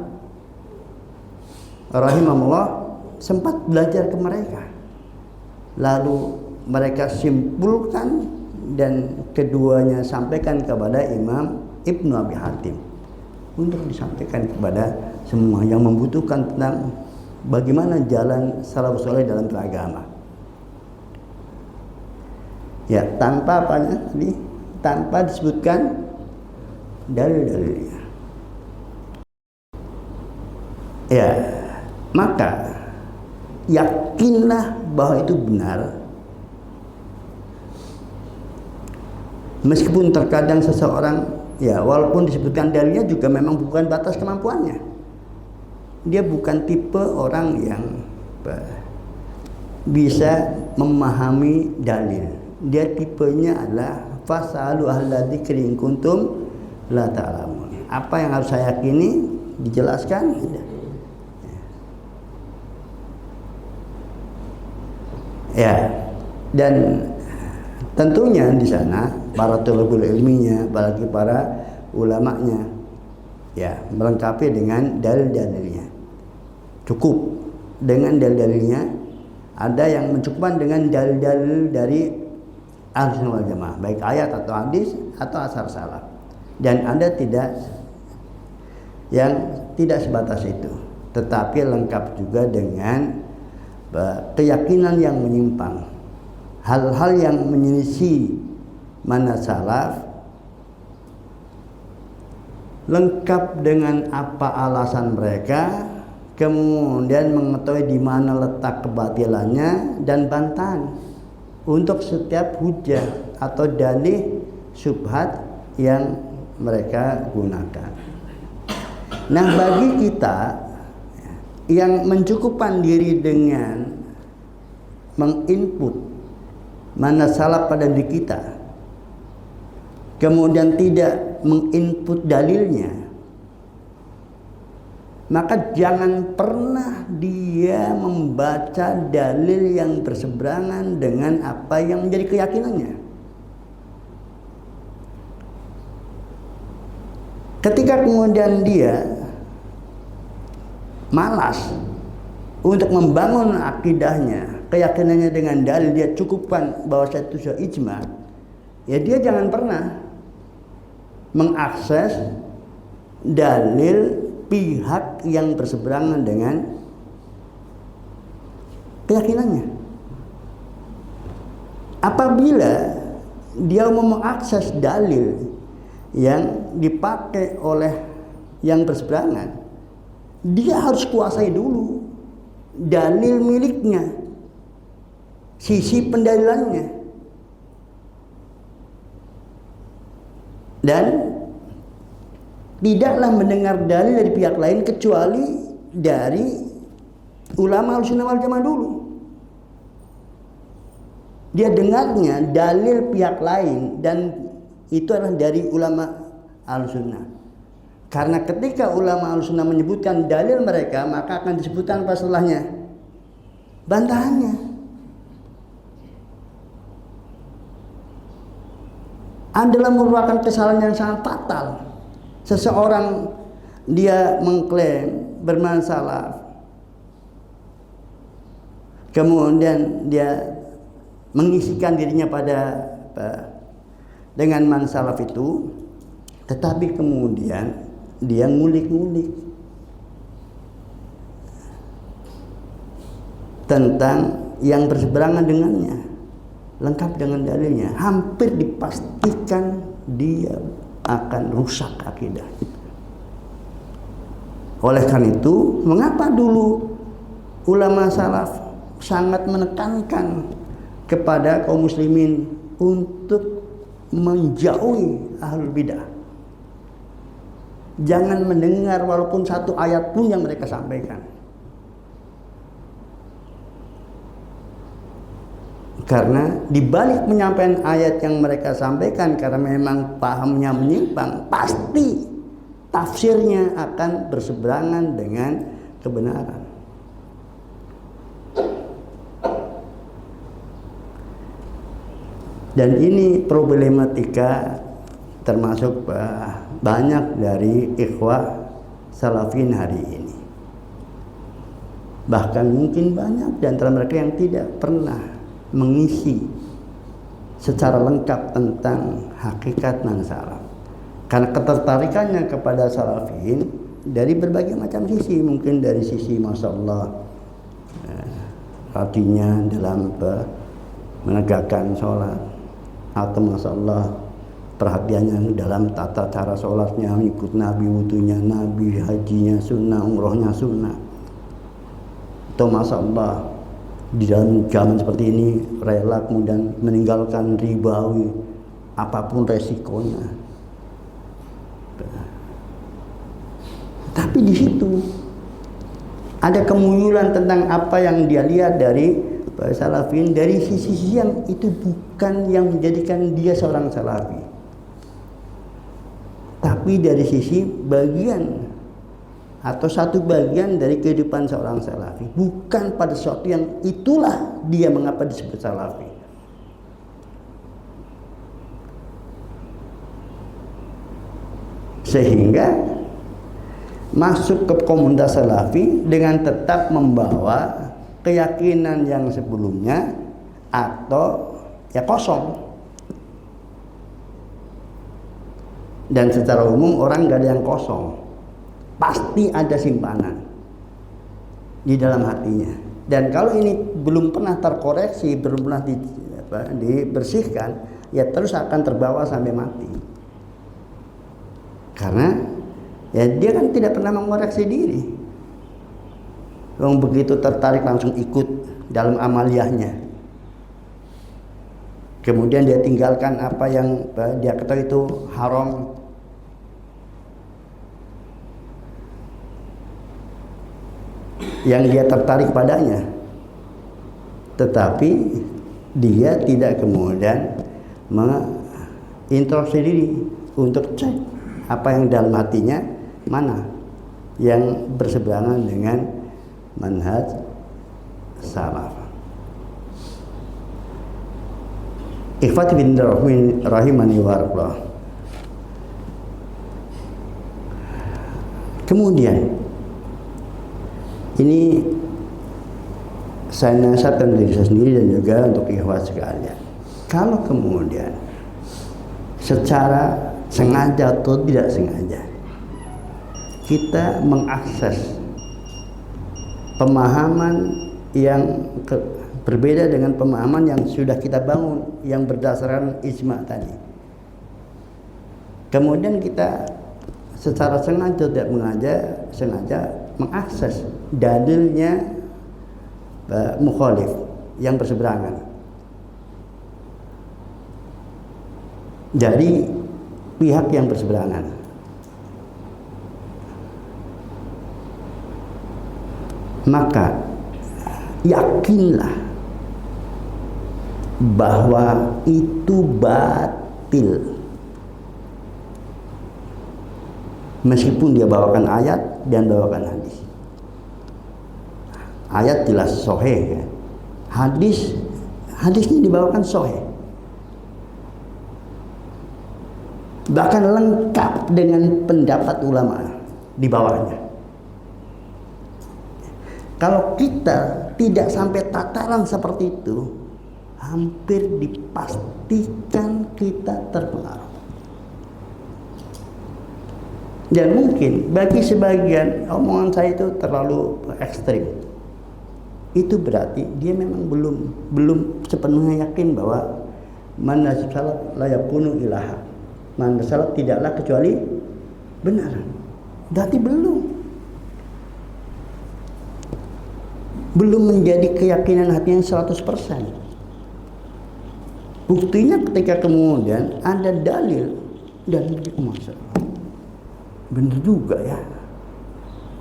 Speaker 1: rahimahullah sempat belajar ke mereka. Lalu mereka simpulkan dan keduanya sampaikan kepada Imam Ibnu Abi Hatim untuk disampaikan kepada semua yang membutuhkan tentang bagaimana jalan salafus saleh dalam beragama. Ya, tanpa apanya tadi? Tanpa disebutkan dalil-dalilnya. Ya, maka yakinlah bahwa itu benar, meskipun terkadang seseorang, ya walaupun disebutkan dalilnya juga memang bukan batas kemampuannya. Dia bukan tipe orang yang bisa memahami dalil. Dia tipenya adalah fasalu ahla dzikri in kuntum la ta'lamun. Apa yang harus saya yakini dijelaskan. Ya, dan tentunya di sana para thalibul ilminya, apalagi para ulamanya, ya melengkapi dengan dalil-dalilnya. Cukup dengan dalil-dalilnya. Ada yang mencukupkan dengan dalil-dalil dari Ahlussunnah wal Jamaah, baik ayat atau hadis atau asar salaf. Dan Anda tidak sebatas itu, tetapi lengkap juga dengan keyakinan yang menyimpang, hal-hal yang menyelisih manhaj salaf, lengkap dengan apa alasan mereka, kemudian mengetahui di mana letak kebatilannya dan bantahan untuk setiap hujah atau dalih syubhat yang mereka gunakan. Nah, bagi kita yang mencukupkan diri dengan menginput mana salah pada diri kita, kemudian tidak menginput dalilnya, maka jangan pernah dia membaca dalil yang berseberangan dengan apa yang menjadi keyakinannya. Ketika kemudian dia malas untuk membangun akidahnya, keyakinannya dengan dalil, dia cukupkan bahwa itu sudah ijma, ya dia jangan pernah mengakses dalil pihak yang berseberangan dengan keyakinannya. Apabila dia mau mengakses dalil yang dipakai oleh yang berseberangan, dia harus kuasai dulu dalil miliknya, sisi pendalilannya, dan tidaklah mendengar dalil dari pihak lain kecuali dari ulama Ahlussunnah wal Jamaah dulu. Dia dengarnya dalil pihak lain dan itu adalah dari ulama Ahlussunnah. Karena ketika ulama Ahlussunnah menyebutkan dalil mereka, maka akan disebutkan apa setelahnya? Bantahannya. Adalah merupakan kesalahan yang sangat fatal. Seseorang dia mengklaim bermanfaat, kemudian dia mengisikan dirinya pada dengan mansalaf itu, tetapi kemudian dia ngulik-ngulik tentang yang berseberangan dengannya, lengkap dengan dalilnya, hampir dipastikan dia akan rusak akidah. Oleh karena itu, mengapa dulu ulama salaf sangat menekankan kepada kaum muslimin untuk menjauhi ahlul bidah? Jangan mendengar walaupun satu ayat pun yang mereka sampaikan. Karena dibalik penyampaian ayat yang mereka sampaikan, karena memang pahamnya menyimpang, pasti tafsirnya akan berseberangan dengan kebenaran. Dan ini problematika termasuk banyak dari ikhwah salafin hari ini. Bahkan mungkin banyak di antara mereka yang tidak pernah mengisi secara lengkap tentang hakikat man-salaf. Karena ketertarikannya kepada salafin dari berbagai macam sisi, mungkin dari sisi Masya Allah artinya dalam menegakkan sholat, atau Masya Allah perhatiannya dalam tata cara sholatnya, ikut Nabi, wudunya Nabi, hajinya sunnah, umrohnya sunnah. Atau Masya Allah di dalam zaman seperti ini rela kemudian meninggalkan ribawi apapun resikonya. Tapi di situ ada kemuyulan tentang apa yang dia lihat dari salafin, dari sisi-sisi yang itu bukan yang menjadikan dia seorang salafi, tapi dari sisi bagian atau satu bagian dari kehidupan seorang salafi, bukan pada sesuatu yang itulah dia mengapa disebut salafi. Sehingga masuk ke komunitas salafi dengan tetap membawa keyakinan yang sebelumnya atau ya kosong, Dan secara umum orang gak ada yang kosong, pasti ada simpanan di dalam hatinya. Dan kalau ini belum pernah terkoreksi, belum pernah dibersihkan, ya terus akan terbawa sampai mati. Karena ya dia kan tidak pernah mengoreksi diri. Yang begitu tertarik langsung ikut dalam amaliyahnya. Kemudian dia tinggalkan apa yang dia ketahui itu haram. Yang dia tertarik padanya, tetapi dia tidak kemudian mengintrospeksi diri untuk cek apa yang dalam hatinya mana yang berseberangan dengan manhaj salaf. Ikhwati bin rahimani wa rahimakumullah. Kemudian ini saya nasihatkan diri saya sendiri dan juga untuk ikhwat sekalian. Kalau kemudian secara sengaja atau tidak sengaja kita mengakses pemahaman yang berbeda dengan pemahaman yang sudah kita bangun yang berdasarkan ijma tadi, kemudian kita secara sengaja tidak sengaja mengakses dalilnya mukhalif yang berseberangan dari pihak yang berseberangan, maka yakinlah bahwa itu batil meskipun dia bawakan ayat dan bawakan hadis. Ayat jelas sahih ya. Hadisnya dibawakan sahih, bahkan lengkap dengan pendapat ulama di bawahnya. Kalau kita tidak sampai tataran seperti itu, hampir dipastikan kita terpengaruh. Dan mungkin bagi sebagian omongan saya itu terlalu ekstrim. Itu berarti dia memang belum sepenuhnya yakin bahwa man salat la yakunu ilaha. Man salat tidaklah kecuali benar. Berarti belum menjadi keyakinan hatinya 100%. Buktinya ketika kemudian ada dalil dan masa benar juga ya.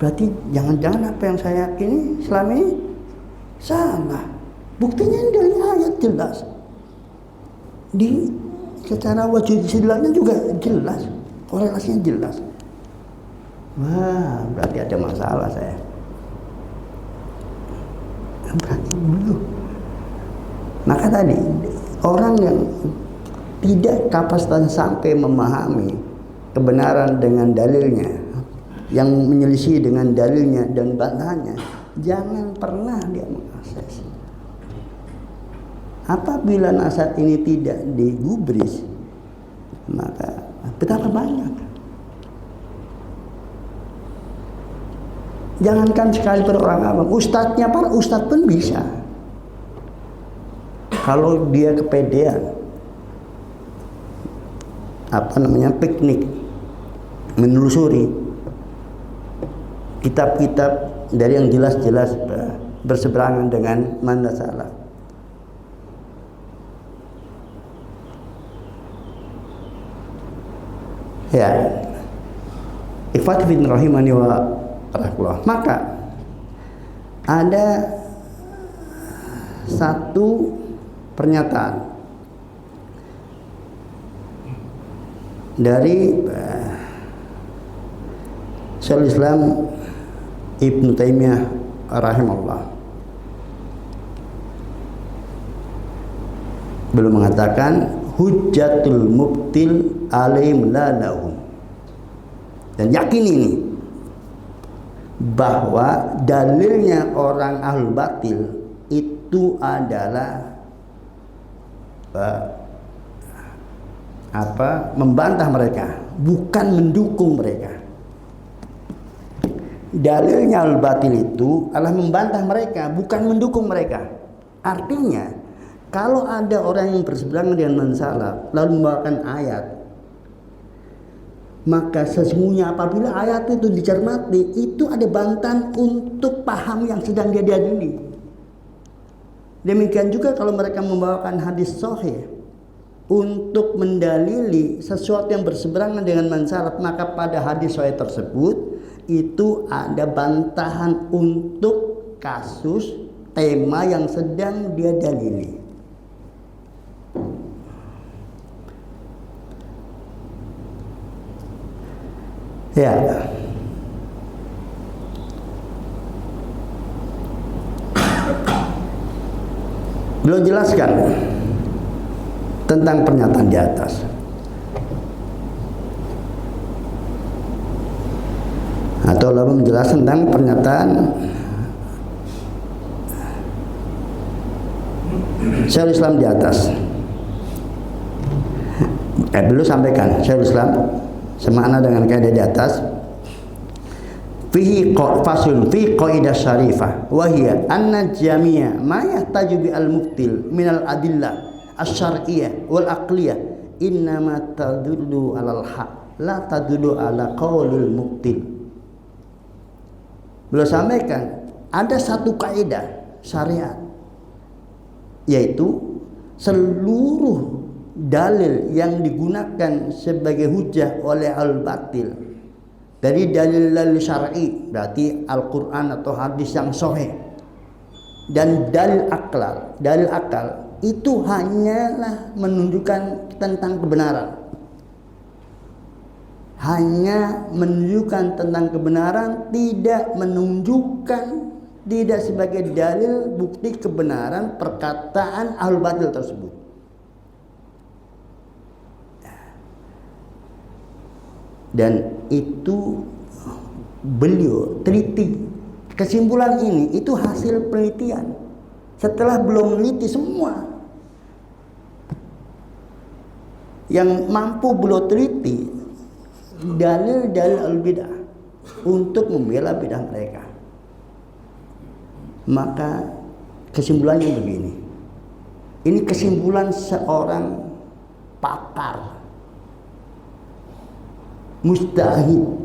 Speaker 1: Berarti jangan-jangan apa yang saya yakini selama ini salah. Buktinya dari ayat jelas. Secara wajib istidlalnya juga jelas, korelasinya jelas. Wah, berarti ada masalah saya. Berarti belum. Maka tadi orang yang tidak kapasitas sampai memahami kebenaran dengan dalilnya, yang menyelisih dengan dalilnya dan bantahannya, jangan pernah dia mengakses. Apabila nasihat ini tidak digubris, maka betapa banyak. Jangankan sekali per orang awam, para ustadz pun bisa. Kalau dia kepedean, piknik, menelusuri kitab-kitab dari yang jelas-jelas berseberangan dengan manhaj salaf. Ya, ikhwati bin rahimani wa rahmatullah. Maka ada satu pernyataan dari Syekhul Islam Ibnu Taimiyah rahimahullah. Beliau mengatakan hujjatul mubtil alaihim la lahum. Dan yakin ini bahwa dalilnya orang ahlul batil itu adalah membantah mereka, bukan mendukung mereka. Dalilnya al-batil itu adalah membantah mereka, bukan mendukung mereka. Artinya, kalau ada orang yang berseberangan dengan man salaf lalu membawakan ayat, maka sesungguhnya apabila ayat itu dicermati, itu ada bantahan untuk paham yang sedang dia dalili. Demikian juga kalau mereka membawakan hadis sahih untuk mendalili sesuatu yang berseberangan dengan man salaf, maka pada hadis sahih tersebut itu ada bantahan untuk kasus tema yang sedang dia dalili. Ya. Beliau jelaskan tentang pernyataan di atas. Atau lalu menjelaskan tentang pernyataan Syekhul Islam di atas. Beliau sampaikan Syekhul Islam semakna dengan kaidah di atas. Fihi faslun fi qaidah syarifah wa hiya anna jami'a ma yahtaju bi al-mubtil min al-adillah asy-syar'iyyah wal aqliyah innama tadullu 'alal haq la tadullu 'ala qaulil mubtil. Beliau sampaikan ada satu kaidah syariat, yaitu seluruh dalil yang digunakan sebagai hujah oleh al-batil dari dalil syar'i, berarti Al-Quran atau hadis yang sahih, dan dalil akal itu hanyalah menunjukkan tentang kebenaran, hanya menunjukkan tentang kebenaran, tidak sebagai dalil bukti kebenaran perkataan al-batil tersebut. Dan itu beliau teliti. Kesimpulan ini itu hasil penelitian. Setelah belum meneliti semua yang mampu beliau teliti dalil-dalil al-bid'ah untuk membela bid'ah mereka, maka kesimpulannya begini. Ini kesimpulan seorang pakar mujtahid,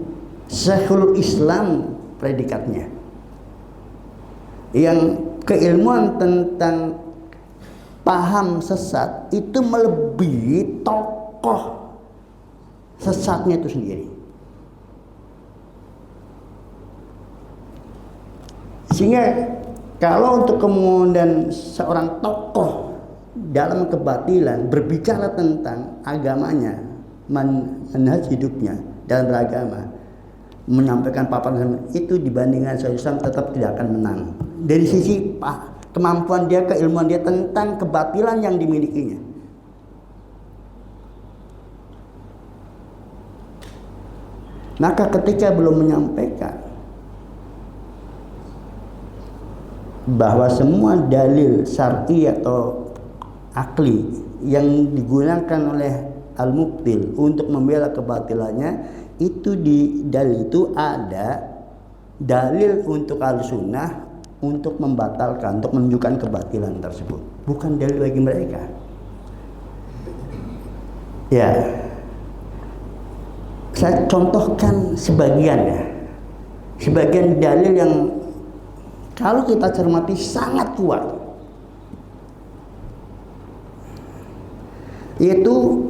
Speaker 1: Syekhul Islam predikatnya, yang keilmuan tentang paham sesat itu melebihi tokoh sesatnya itu sendiri. Sehingga kalau untuk kemudian seorang tokoh dalam kebatilan berbicara tentang agamanya, manhaj hidupnya dalam beragama, menyampaikan paparan itu dibandingkan Syekhul Islam tetap tidak akan menang dari sisi kemampuan dia, keilmuan dia tentang kebatilan yang dimilikinya. Maka ketika belum menyampaikan bahwa semua dalil syar'i atau akli yang digunakan oleh al-mubtil untuk membela kebatilannya, itu di dalil itu ada dalil untuk al-sunnah untuk membatalkan, untuk menunjukkan kebatilan tersebut, bukan dalil bagi mereka. Ya, saya contohkan sebagian dalil yang kalau kita cermati sangat kuat, yaitu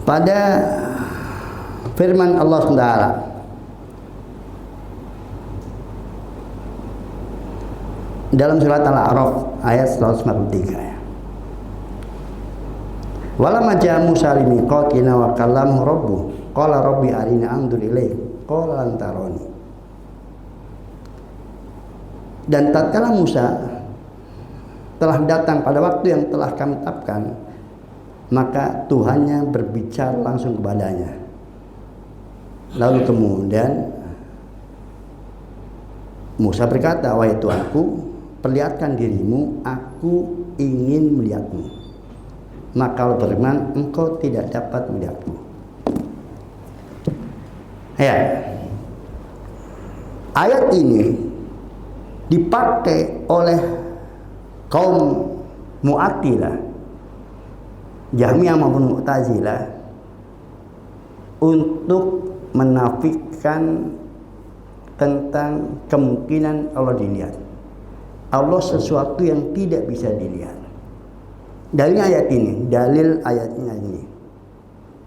Speaker 1: pada firman Allah SWT dalam surat Al-A'raf ayat 153. Walamma ja'a Musa limiqatina wa kallamahu rabbuh qala rabbi arini anzur ilaik qala lan tarani. Dan tatkala Musa telah datang pada waktu yang telah kami tetapkan, maka Tuhannya berbicara langsung kepadanya. Lalu kemudian Musa berkata, wahai Tuanku, perlihatkan dirimu, aku ingin melihatmu. maka Allah berfirman, engkau tidak dapat melihatku. Ya, ayat ini dipakai oleh kaum Mu'attilah, Jahmiyah maupun Mu'tazilah untuk menafikan tentang kemungkinan Allah dilihat. Allah sesuatu yang tidak bisa dilihat. Dalil ayat ini, dalil ayatnya ini.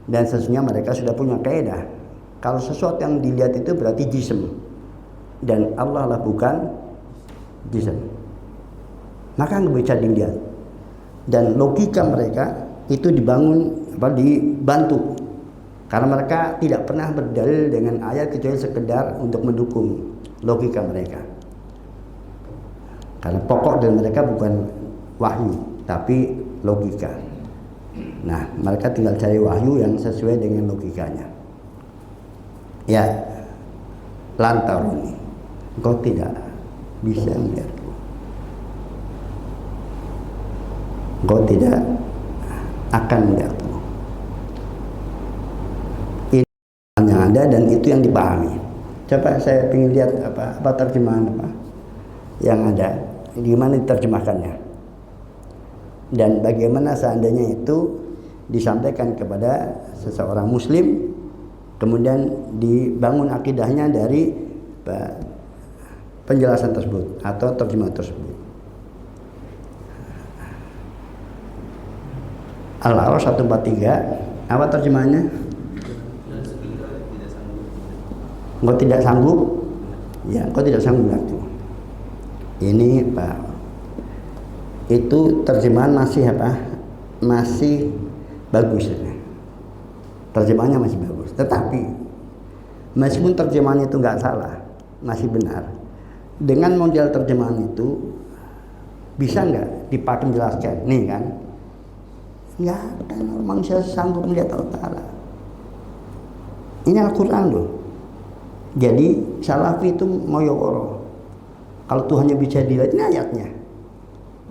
Speaker 1: Dan sesungguhnya mereka sudah punya kaidah. Kalau sesuatu yang dilihat itu berarti jism. Dan Allah lah bukan jism. Maka nggak bisa dilihat. Dan logika mereka itu dibantu. Karena mereka tidak pernah berdalil dengan ayat kecuali sekedar untuk mendukung logika mereka. Karena pokok dari mereka bukan wahyu, tapi logika. Nah, mereka tinggal cari wahyu yang sesuai dengan logikanya. Ya, lantaruni, engkau tidak bisa melihatku. Engkau tidak akan melihatku. Ini yang ada dan itu yang dipahami. Coba saya ingin lihat apa terjemahan apa yang ada, gimana diterjemahkannya, dan bagaimana seandainya itu disampaikan kepada seseorang muslim, kemudian dibangun akidahnya dari penjelasan tersebut atau terjemahan tersebut. Al-A'raf 143, apa terjemahannya? Engkau tidak sanggup? Ya, engkau tidak sanggup lagi. Ini Pak, itu terjemahan masih apa? Masih bagus. Terjemahannya masih bagus. Tetapi meskipun terjemahan itu nggak salah, masih benar. Dengan model terjemahan itu bisa nggak dipakai menjelaskan? Nih kan, nggak ada manusia sanggup melihat Allah Taala. Ini Al-Quran loh. Jadi Salafi itu moyoworo. Kalau Tuhannya bisa dilihat, ini ayatnya.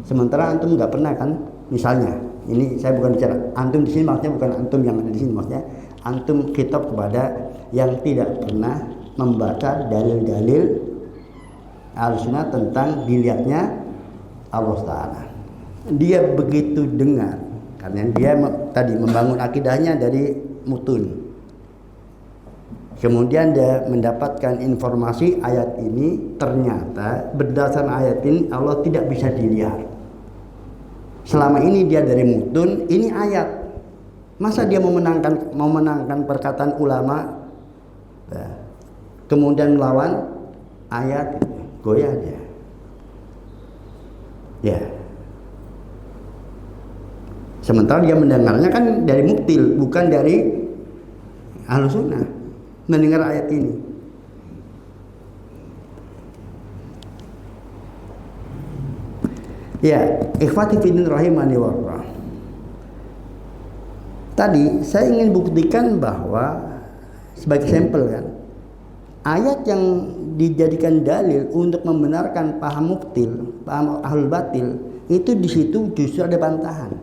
Speaker 1: Sementara antum nggak pernah kan? Misalnya, ini saya bukan bicara antum di sini, maksudnya bukan antum yang ada di sini, maksudnya antum kitab kepada yang tidak pernah membaca dalil-dalil Ahlussunnah tentang dilihatnya Allah Taala. Dia begitu dengar, karena dia tadi membangun akidahnya dari mutun. Kemudian dia mendapatkan informasi ayat ini ternyata berdasarkan ayat ini Allah tidak bisa dilihat. Selama ini dia dari mutun, ini ayat. Masa dia memenangkan perkataan ulama, kemudian melawan ayat, goyah dia. Ya. Sementara dia mendengarnya kan dari muktil, bukan dari Ahlussunnah. Mendengar ayat ini. Ya, ikhwati fiddin rahimani wa Allah. Tadi saya ingin buktikan bahwa sebagai sampel kan, ayat yang dijadikan dalil untuk membenarkan paham muktil, paham ahlul batil, itu di situ justru ada bantahan.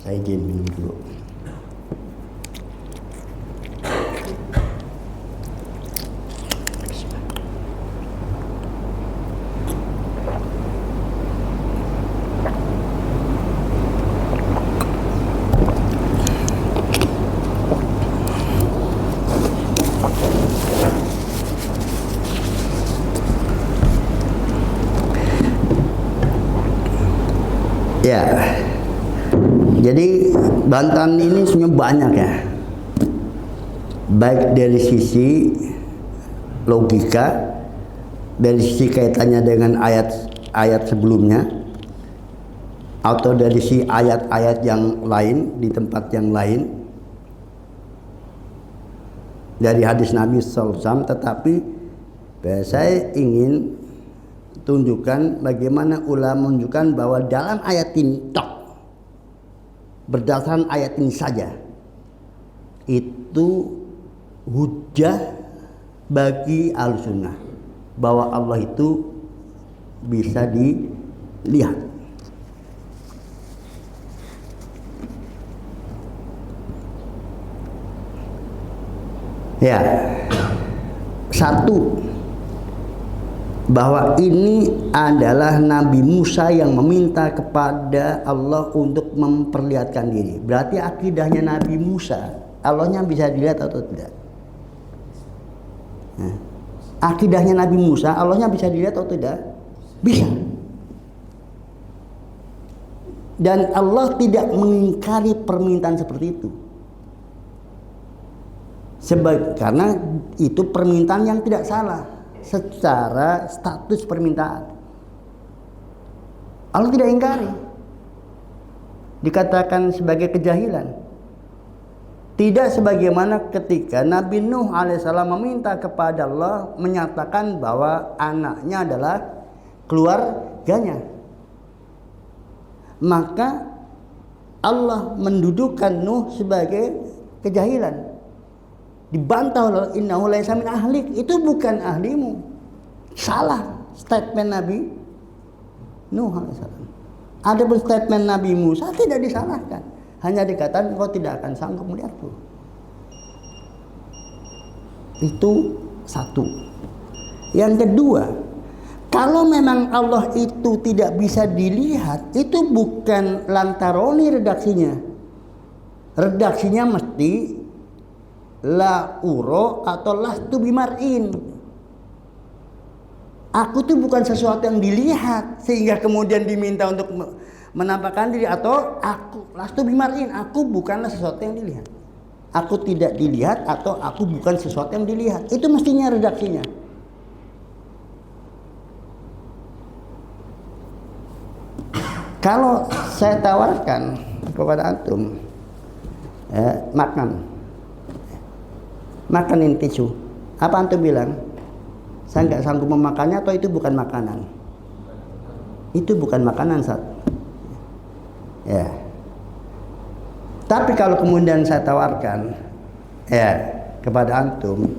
Speaker 1: Saya izin minum dulu. Ya, jadi bantahan ini sebenarnya banyak ya, baik dari sisi logika, dari sisi kaitannya dengan ayat-ayat sebelumnya, atau dari sisi ayat-ayat yang lain di tempat yang lain, dari hadis Nabi SAW. Tetapi saya ingin tunjukkan bagaimana ulama menunjukkan bahwa dalam ayat ini berdasarkan ayat ini saja itu hujjah bagi Ahlussunnah bahwa Allah itu bisa dilihat. Ya, satu, bahwa ini adalah Nabi Musa yang meminta kepada Allah untuk memperlihatkan diri. Berarti akidahnya Nabi Musa, Allahnya bisa dilihat atau tidak? Nah, akidahnya Nabi Musa, Allahnya bisa dilihat atau tidak? Bisa. Dan Allah tidak mengingkari permintaan seperti itu. Karena itu permintaan yang tidak salah secara status permintaan. Allah tidak ingkari. Dikatakan sebagai kejahilan. Tidak sebagaimana ketika Nabi Nuh alaihissalam meminta kepada Allah menyatakan bahwa anaknya adalah keluarganya. Maka Allah mendudukan Nuh sebagai kejahilan. Dibantah oleh innahu laisa min ahlik, itu bukan ahlimu. Salah statement Nabi Nuh alaihissalam. Adapun statement Nabi Musa tidak disalahkan, hanya dikatakan kau tidak akan sanggup melihatku. Itu satu. Yang kedua, kalau memang Allah itu tidak bisa dilihat, itu bukan lantaroni redaksinya. Redaksinya mesti la uro atau lastu bimar'in. Aku tuh bukan sesuatu yang dilihat sehingga kemudian diminta untuk menampakkan diri, atau aku lastu bimar'in, aku bukanlah sesuatu yang dilihat. Aku tidak dilihat atau aku bukan sesuatu yang dilihat. Itu mestinya redaksinya. Kalau saya tawarkan kepada antum makanin tisu, apa antum bilang? Saya nggak sanggup memakannya atau itu bukan makanan? Itu bukan makanan, Sat. Ya. Tapi kalau kemudian saya tawarkan kepada antum,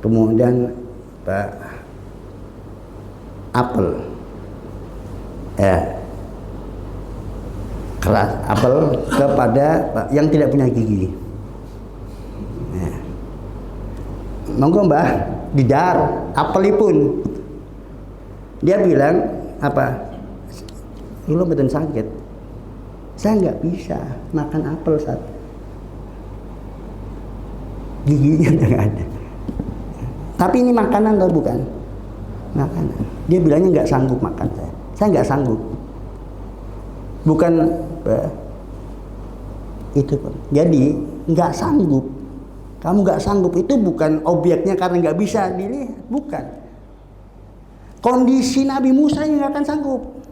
Speaker 1: kemudian apel, keras apel kepada yang tidak punya gigi. Monggo Mbah, didar apelipun. Dia bilang apa? Lu betul sakit. Saya nggak bisa makan apel saat giginya nggak ada. Tapi ini makanan atau bukan? Makanan. Dia bilangnya nggak sanggup makan saya. Saya nggak sanggup. Bukan itu Pak. Jadi nggak sanggup. Kamu nggak sanggup itu bukan objeknya karena nggak bisa dilihat, bukan. Kondisi Nabi Musa yang nggak akan sanggup,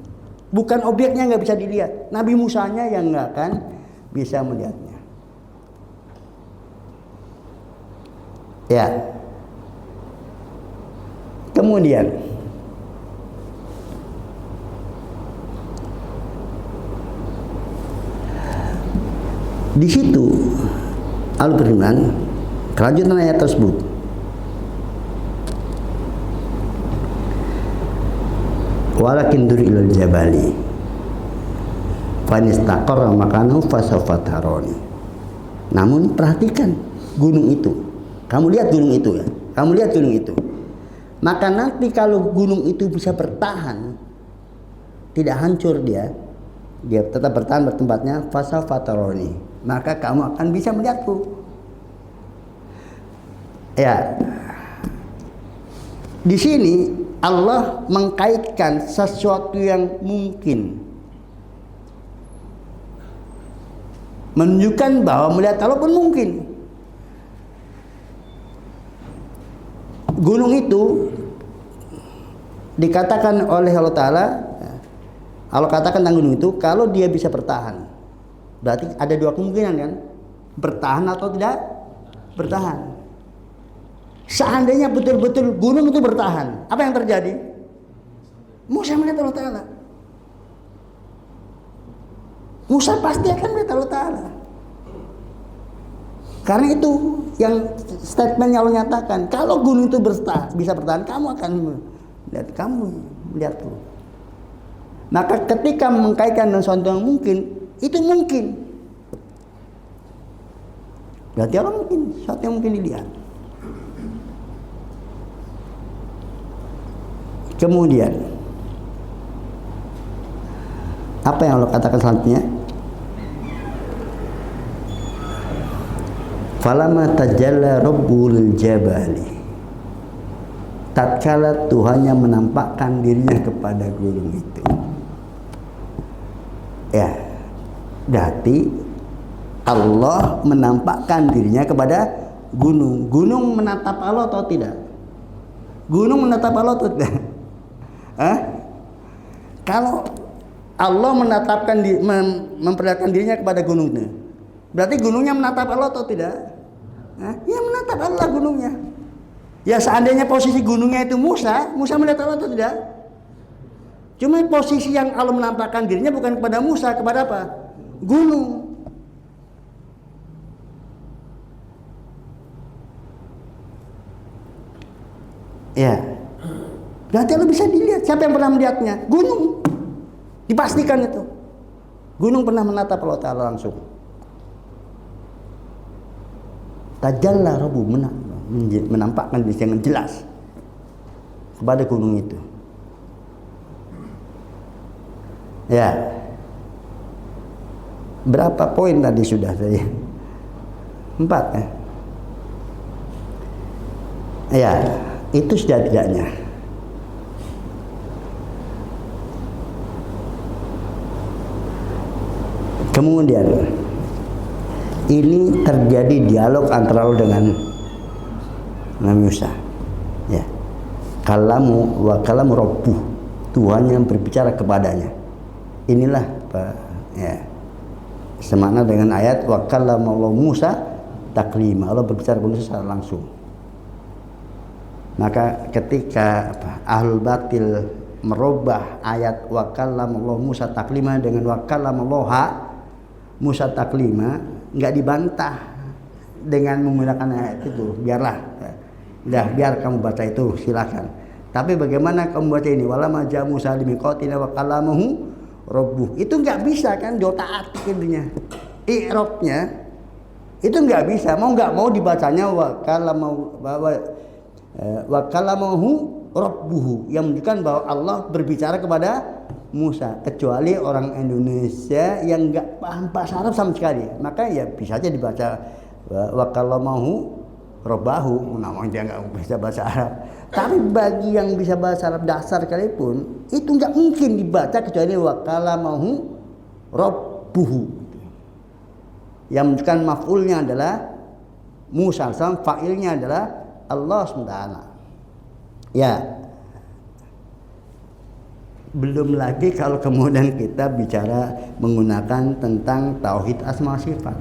Speaker 1: bukan objeknya nggak bisa dilihat. Nabi Musanya yang nggak akan bisa melihatnya. Ya. Kemudian di situ Allah berfirman, kelanjutan ayat tersebut, walakin dur ilal jabali fanistaqarra makanahu fasawfa tarani. Namun perhatikan gunung itu. Kamu lihat gunung itu ya. Kamu lihat gunung itu. Maka nanti kalau gunung itu bisa bertahan, tidak hancur dia tetap bertahan bertempatnya, fasawfa tarani. Maka kamu akan bisa melihatku. Ya, di sini Allah mengkaitkan sesuatu yang mungkin, menunjukkan bahwa melihat Allah pun mungkin. Gunung itu dikatakan oleh Allah Ta'ala, Allah katakan tentang gunung itu, kalau dia bisa bertahan, berarti ada dua kemungkinan kan, bertahan atau tidak bertahan. Seandainya betul-betul gunung itu bertahan, apa yang terjadi? Musa melihat Allah Ta'ala. Musa pasti akan melihat Allah Ta'ala. Karena itu yang statementnya Allah nyatakan, kalau gunung itu bisa bertahan, kamu akan melihatku. Maka ketika mengkaitkan dengan sesuatu yang mungkin, itu mungkin. Berarti Allah mungkin sesuatu yang mungkin dilihat. Kemudian apa yang Allah katakan selanjutnya? Falamma tajalla rabbul jabali, tatkala Tuhannya menampakkan dirinya kepada gunung itu. Ya, berarti Allah menampakkan dirinya kepada gunung. Gunung menatap Allah atau tidak? Gunung menatap Allah atau tidak? Kalau Allah memperlihatkan dirinya kepada gunungnya, berarti gunungnya menatap Allah atau tidak? Ya menatap Allah gunungnya. Ya seandainya posisi gunungnya itu Musa melihat Allah atau tidak? Cuma posisi yang Allah menampakkan dirinya bukan kepada Musa, kepada apa? Gunung. Ya, berarti Allah bisa dilihat. Siapa yang pernah melihatnya? Gunung. Dipastikan itu. Gunung pernah menatap Allah Ta'ala langsung. Tajalla Rabbu, menampakkan diri dengan jelas kepada gunung itu. Ya, berapa poin tadi sudah saya? 4 ya. Ya, itu setidaknya. Kemudian ini terjadi dialog antara Allah dengan Nabi Musa. Ya, kalamu wa kalamu Rabbuh, Tuhan yang berbicara kepadanya. Inilah ya, semakna dengan ayat wa kallama Musa taklima. Allah berbicara kepada Musa secara langsung. Maka ketika ahlul batil merubah ayat wa kallama Musa taklima dengan wa kallama Musa taklima, nggak dibantah dengan menggunakan ayat itu. Biarlah, biar kamu baca itu, silakan. Tapi bagaimana kamu baca ini? Walamma ja'a Musa limiqatina wa kallamahu Rabbuh. Itu nggak bisa kan, diotak-atik intinya. I'rabnya itu nggak bisa. Mau nggak mau dibacanya wa kallamahu Rabbuhu, yang menunjukkan bahwa Allah berbicara kepada Musa. Kecuali orang Indonesia yang nggak paham bahasa Arab sama sekali, maka ya bisa aja dibaca wa kallamahu Rabbahu, namanya dia nggak bisa bahasa Arab. Tapi bagi yang bisa bahasa Arab dasar sekalipun, itu nggak mungkin dibaca kecuali wa kallamahu Rabbuhu, yang menunjukkan maf'ulnya adalah Musa, fa'ilnya adalah Allah SWT. Ya, belum lagi kalau kemudian kita bicara menggunakan tentang tauhid asma sifat.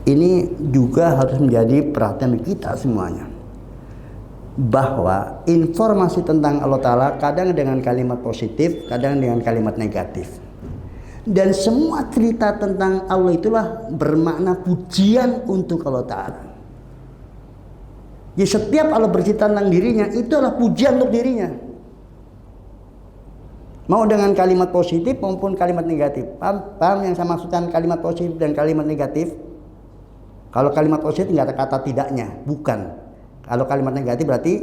Speaker 1: Ini juga harus menjadi perhatian kita semuanya, bahwa informasi tentang Allah Ta'ala kadang dengan kalimat positif, kadang dengan kalimat negatif. Dan semua cerita tentang Allah itulah bermakna pujian untuk Allah Ta'ala. Jadi setiap Allah bercerita tentang dirinya, itu adalah pujian untuk dirinya. Mau dengan kalimat positif maupun kalimat negatif. Paham yang saya maksudkan kalimat positif dan kalimat negatif? Kalau kalimat positif nggak ada kata tidaknya, bukan. Kalau kalimat negatif berarti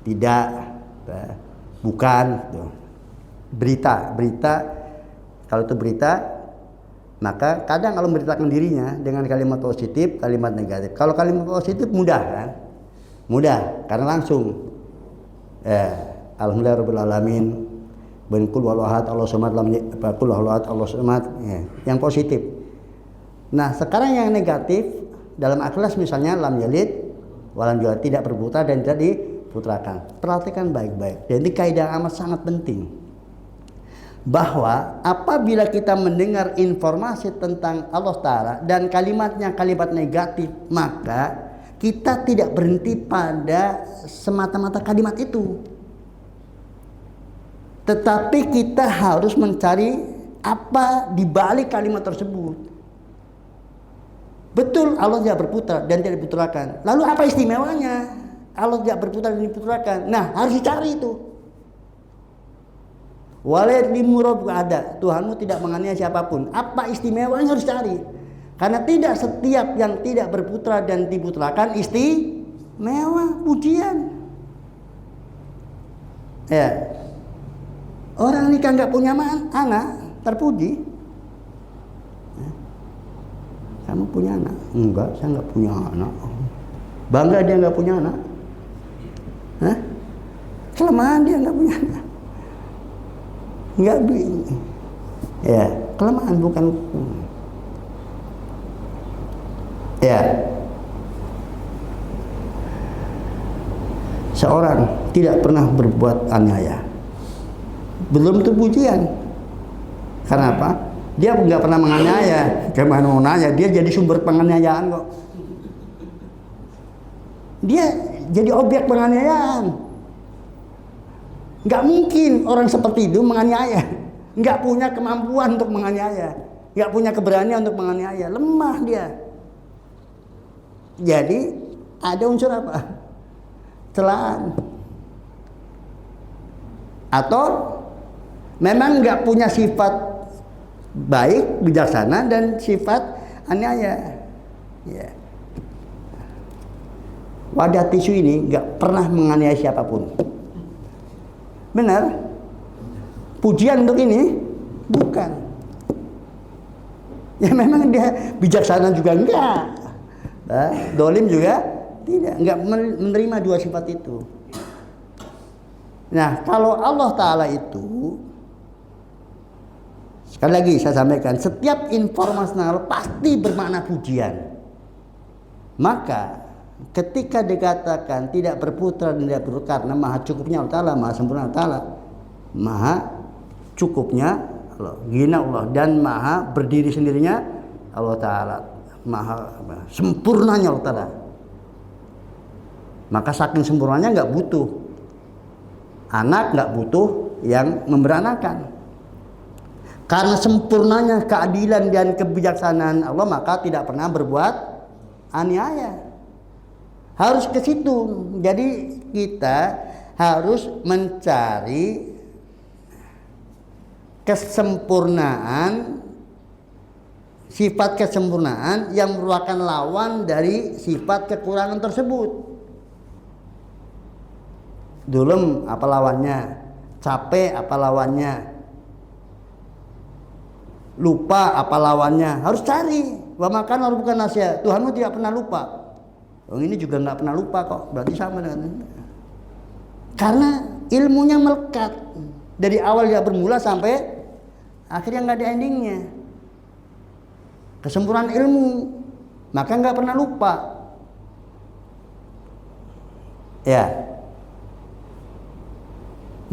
Speaker 1: tidak, bukan. Berita. Kalau itu berita, maka kadang kalau memberitakan dirinya dengan kalimat positif, kalimat negatif. Kalau kalimat positif mudah kan? Mudah, karena langsung. Alhamdulillahirabbil alamin. Ben kul wal ahad Allah samad lam yakul ahad Allah samad. Yang positif. Nah, sekarang yang negatif dalam Ikhlas misalnya lam yalid walam yulad, tidak berputra dan tidak diputrakan. Perhatikan baik-baik. Dan ini kaidah amat sangat penting. Bahwa apabila kita mendengar informasi tentang Allah Ta'ala dan kalimatnya kalimat negatif, maka kita tidak berhenti pada semata-mata kalimat itu. Tetapi kita harus mencari apa di balik kalimat tersebut. Betul Allah tidak berputra dan tidak diputrakan. Lalu apa istimewanya? Allah tidak berputra dan diputrakan. Nah, harus dicari itu. Walad limurab ada. Tuhanmu tidak menganiaya siapapun. Apa istimewanya harus cari. Karena tidak setiap yang tidak berputra dan diputrakan istimewa, pujian. Ya. Orang nikah nggak punya anak, terpuji. Kamu punya anak? Enggak, saya nggak punya anak. Bangga dia nggak punya anak. Hah? Kelemahan dia nggak punya anak. Nggak ya, kelemahan bukan. Ya. Seorang tidak pernah berbuat aniaya. Belum itu pujian. Karena apa? Dia nggak pernah menganiaya. Gimana mau nanya? Dia jadi sumber penganiayaan kok. Dia jadi objek penganiayaan. Nggak mungkin orang seperti itu menganiaya. Nggak punya kemampuan untuk menganiaya. Nggak punya keberanian untuk menganiaya. Lemah dia. Jadi ada unsur apa? Celaan. Atau memang nggak punya sifat baik, bijaksana, dan sifat aniaya. Ya. Wadah tisu ini nggak pernah menganiaya siapapun. Benar? Pujian untuk ini? Bukan. Ya memang dia bijaksana juga enggak. Dolim juga tidak. Enggak menerima dua sifat itu. Nah, kalau Allah Ta'ala itu, sekali lagi saya sampaikan, setiap informasi pasti bermakna pujian. Maka ketika dikatakan tidak berputra dan tidak berputra, karena maha cukupnya Allah Ta'ala, maha sempurna Allah Ta'ala, maha cukupnya Allah, gina Allah, dan maha berdiri sendirinya Allah Ta'ala, maha sempurnanya Allah Ta'ala. Maka saking sempurnanya nggak butuh anak, nggak butuh yang memberanakan. Karena sempurnanya keadilan dan kebijaksanaan Allah, maka tidak pernah berbuat aniaya. Harus ke situ. Jadi kita harus mencari kesempurnaan, sifat kesempurnaan yang merupakan lawan dari sifat kekurangan tersebut. Dulem apa lawannya? Capek apa lawannya? Lupa apa lawannya? Harus cari. Wa makan harus bukan nasihat. Tuhanmu tidak pernah lupa. Oh, ini juga nggak pernah lupa kok. Berarti sama dengan. Karena ilmunya melekat dari awal dia bermula sampai akhirnya nggak ada endingnya. Kesempurnaan ilmu, maka nggak pernah lupa. Ya.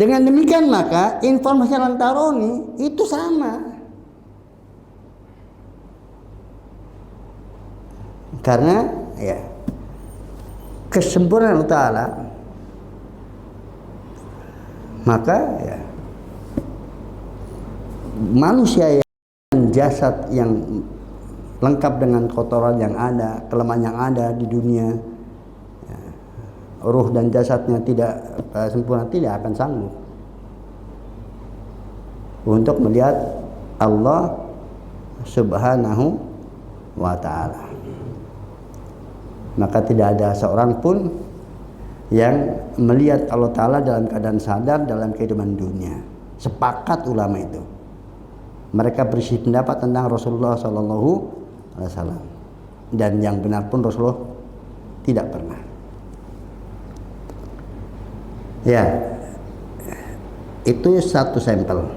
Speaker 1: Dengan demikian maka informasi lantaroni itu sama. Karena ya kesempurnaan Allah Ta'ala, maka ya manusia yang jasad yang lengkap dengan kotoran yang ada, kelemahan yang ada di dunia, ya, ruh dan jasadnya tidak sempurna, tidak akan sanggup untuk melihat Allah Subhanahu wa Ta'ala. Maka tidak ada seorang pun yang melihat Allah Ta'ala dalam keadaan sadar dalam kehidupan dunia. Sepakat ulama itu. Mereka berisi pendapat tentang Rasulullah Sallallahu Alaihi Wasallam, dan yang benar pun Rasulullah tidak pernah. Ya, itu satu sampel.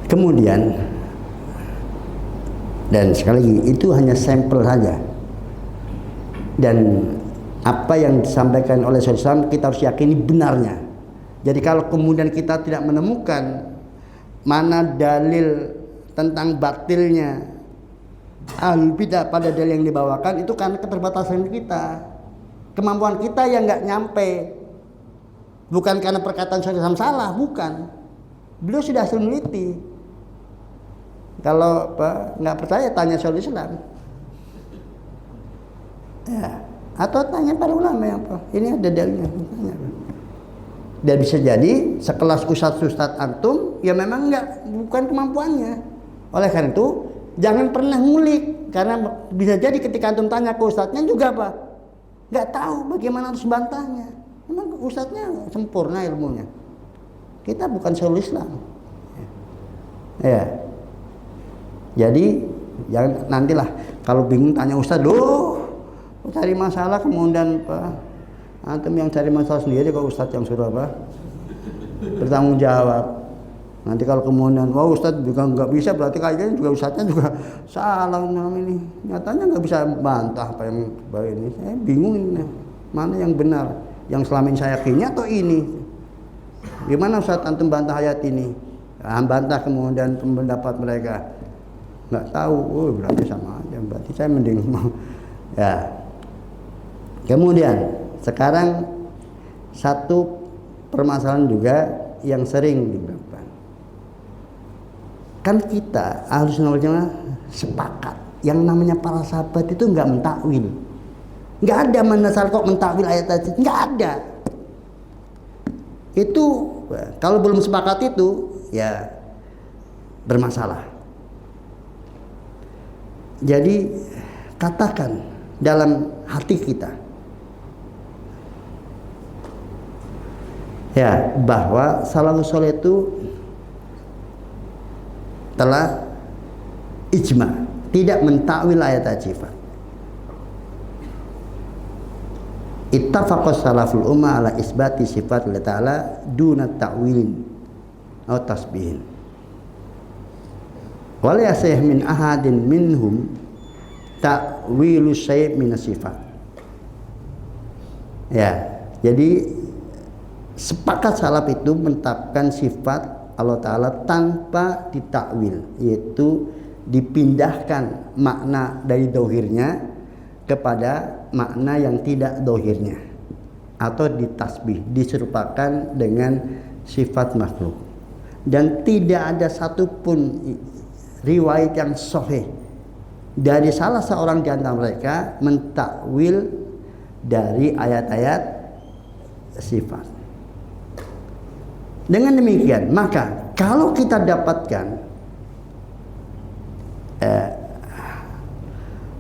Speaker 1: Kemudian, dan sekali lagi itu hanya sampel saja. Dan apa yang disampaikan oleh Rasulullah SAW kita harus yakini benarnya. Jadi kalau kemudian kita tidak menemukan mana dalil tentang batilnya ahlul bidah pada dalil yang dibawakan, itu karena keterbatasan kita, kemampuan kita yang nggak nyampe. Bukan karena perkataan Rasulullah SAW salah, bukan. Beliau sudah hasil meneliti. Kalau nggak percaya tanya Rasulullah SAW. Ya, atau tanya para ulama yang apa? Ini ada dalilnya. Dan bisa jadi sekelas ustadz antum ya memang bukan kemampuannya. Oleh karena itu jangan pernah ngulik, karena bisa jadi ketika antum tanya ke ustadznya juga apa? Nggak tahu bagaimana harus bantahnya. Memang ustadznya sempurna ilmunya. Kita bukan Syekhul Islam. Ya. Jadi jangan nantilah kalau bingung tanya ustadz, loh cari masalah kemudian Pak. Antum yang cari masalah sendiri, kok ustadz yang suruh apa? Bertanggung jawab. Nanti kalau kemudian, wah ustadz juga nggak bisa, berarti kayaknya juga ustadznya juga salah ini. Nyatanya nggak bisa bantah apa yang baik ini. Saya bingung ini, mana yang benar, yang selama ini saya yakini atau ini? Gimana ustadz antum bantah ayat ini? Bantah kemudian pendapat mereka nggak tahu, oh berarti sama aja. Berarti saya mending ya. Kemudian sekarang satu permasalahan juga yang sering diberlakukan. Kan kita Ahlus Sunnah wal Jamaah sepakat yang namanya para sahabat itu nggak mentakwil. Nggak ada manasal kok mentakwil ayat tadi, nggak ada. Itu kalau belum sepakat itu ya bermasalah. Jadi katakan dalam hati kita ya bahwa salafus saleh itu telah ijma tidak mentakwil ayat sifat. Ittafaqas salaful ummah ala isbati sifat Allah Ta'ala duna ta'wilin atau tasbihin. Wala yasih min ahadin minhum ta'wilu syai' min sifat. Ya, jadi sepakat salaf itu menetapkan sifat Allah Ta'ala tanpa ditakwil, yaitu dipindahkan makna dari dohirnya kepada makna yang tidak dohirnya, atau ditasbih, diserupakan dengan sifat makhluk. Dan tidak ada satupun riwayat yang sahih dari salah seorang di antara mereka mentakwil dari ayat-ayat sifat. Dengan demikian, maka kalau kita dapatkan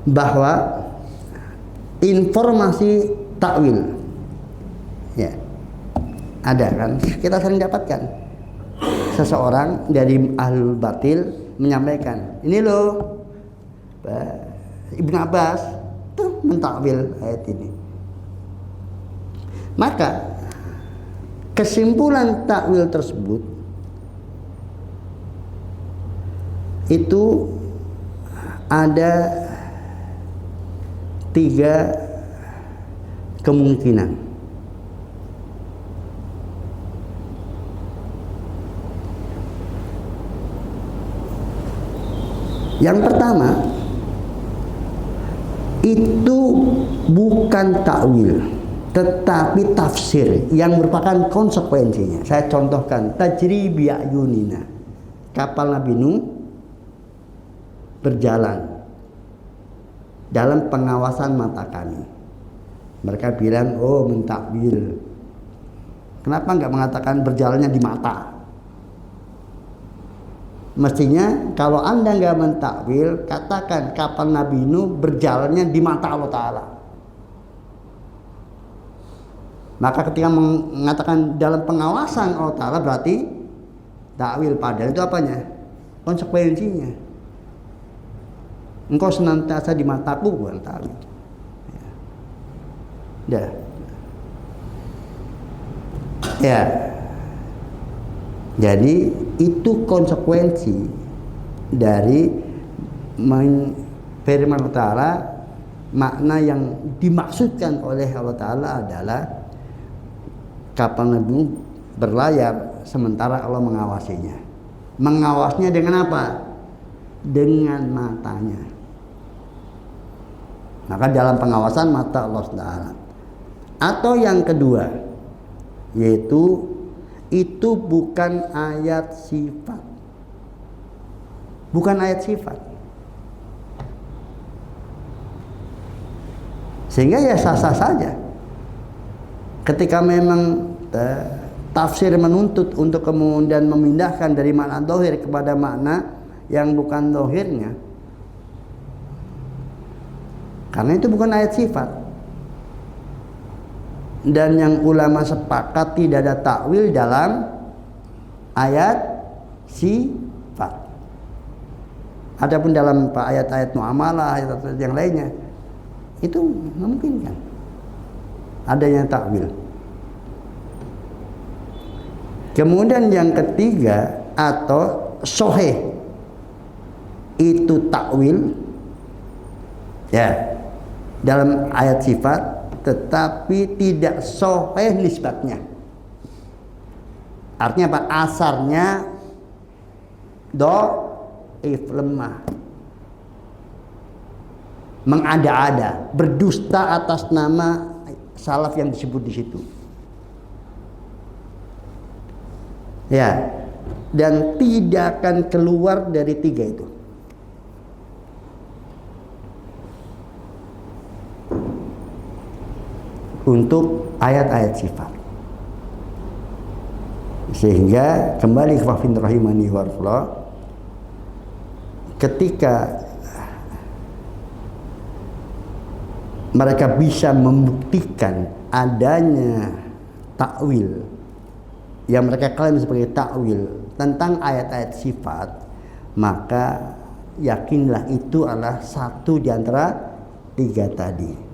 Speaker 1: bahwa informasi takwil ya ada kan, kita sering dapatkan seseorang dari ahlul batil menyampaikan, ini loh Ibnu Abbas tuh mentakwil ayat ini. Maka kesimpulan takwil tersebut itu ada 3 kemungkinan. Yang pertama, itu bukan takwil, tetapi tafsir yang merupakan konsekuensinya. Saya contohkan, tajri bi ayunina. Kapal Nabi Nuh berjalan dalam pengawasan mata kami. Mereka bilang, oh mentakwil. Kenapa nggak mengatakan berjalannya di mata? Mestinya kalau Anda nggak mentakwil, katakan kapal Nabi Nuh berjalannya di mata Allah Ta'ala. Maka ketika mengatakan dalam pengawasan Allah Ta'ala berarti takwil, padahal itu apanya? Konsekuensinya. Engkau senantiasa di mataku, bukan takwil. Ya. Ya. Jadi itu konsekuensi dari firman Allah Ta'ala. Makna yang dimaksudkan oleh Allah Ta'ala adalah kapal Nabi Nuh berlayar sementara Allah mengawasinya. Mengawasnya dengan apa? Dengan matanya. Maka dalam pengawasan mata Allah Ta'ala. Atau yang kedua, yaitu itu bukan ayat sifat. Bukan ayat sifat. Sehingga ya sah-sah saja. Ketika memang tafsir menuntut untuk kemudian memindahkan dari makna dohir kepada makna yang bukan dohirnya, karena itu bukan ayat sifat. Dan yang ulama sepakat tidak ada takwil dalam ayat sifat. Adapun dalam ayat-ayat muamalah, ayat yang lainnya, itu memungkinkan adanya takwil. Kemudian yang ketiga, atau soheh, itu takwil ya dalam ayat sifat, tetapi tidak soheh nisbatnya. Artinya apa? Asarnya dhaif, lemah, mengada-ada, berdusta atas nama salaf yang disebut di situ. Ya, dan tidak akan keluar dari tiga itu. Untuk ayat-ayat sifat. Sehingga kembali ke Wafin rahimani warahmatullah, ketika mereka bisa membuktikan adanya takwil yang mereka klaim sebagai takwil tentang ayat-ayat sifat, maka yakinlah itu adalah satu di antara tiga tadi.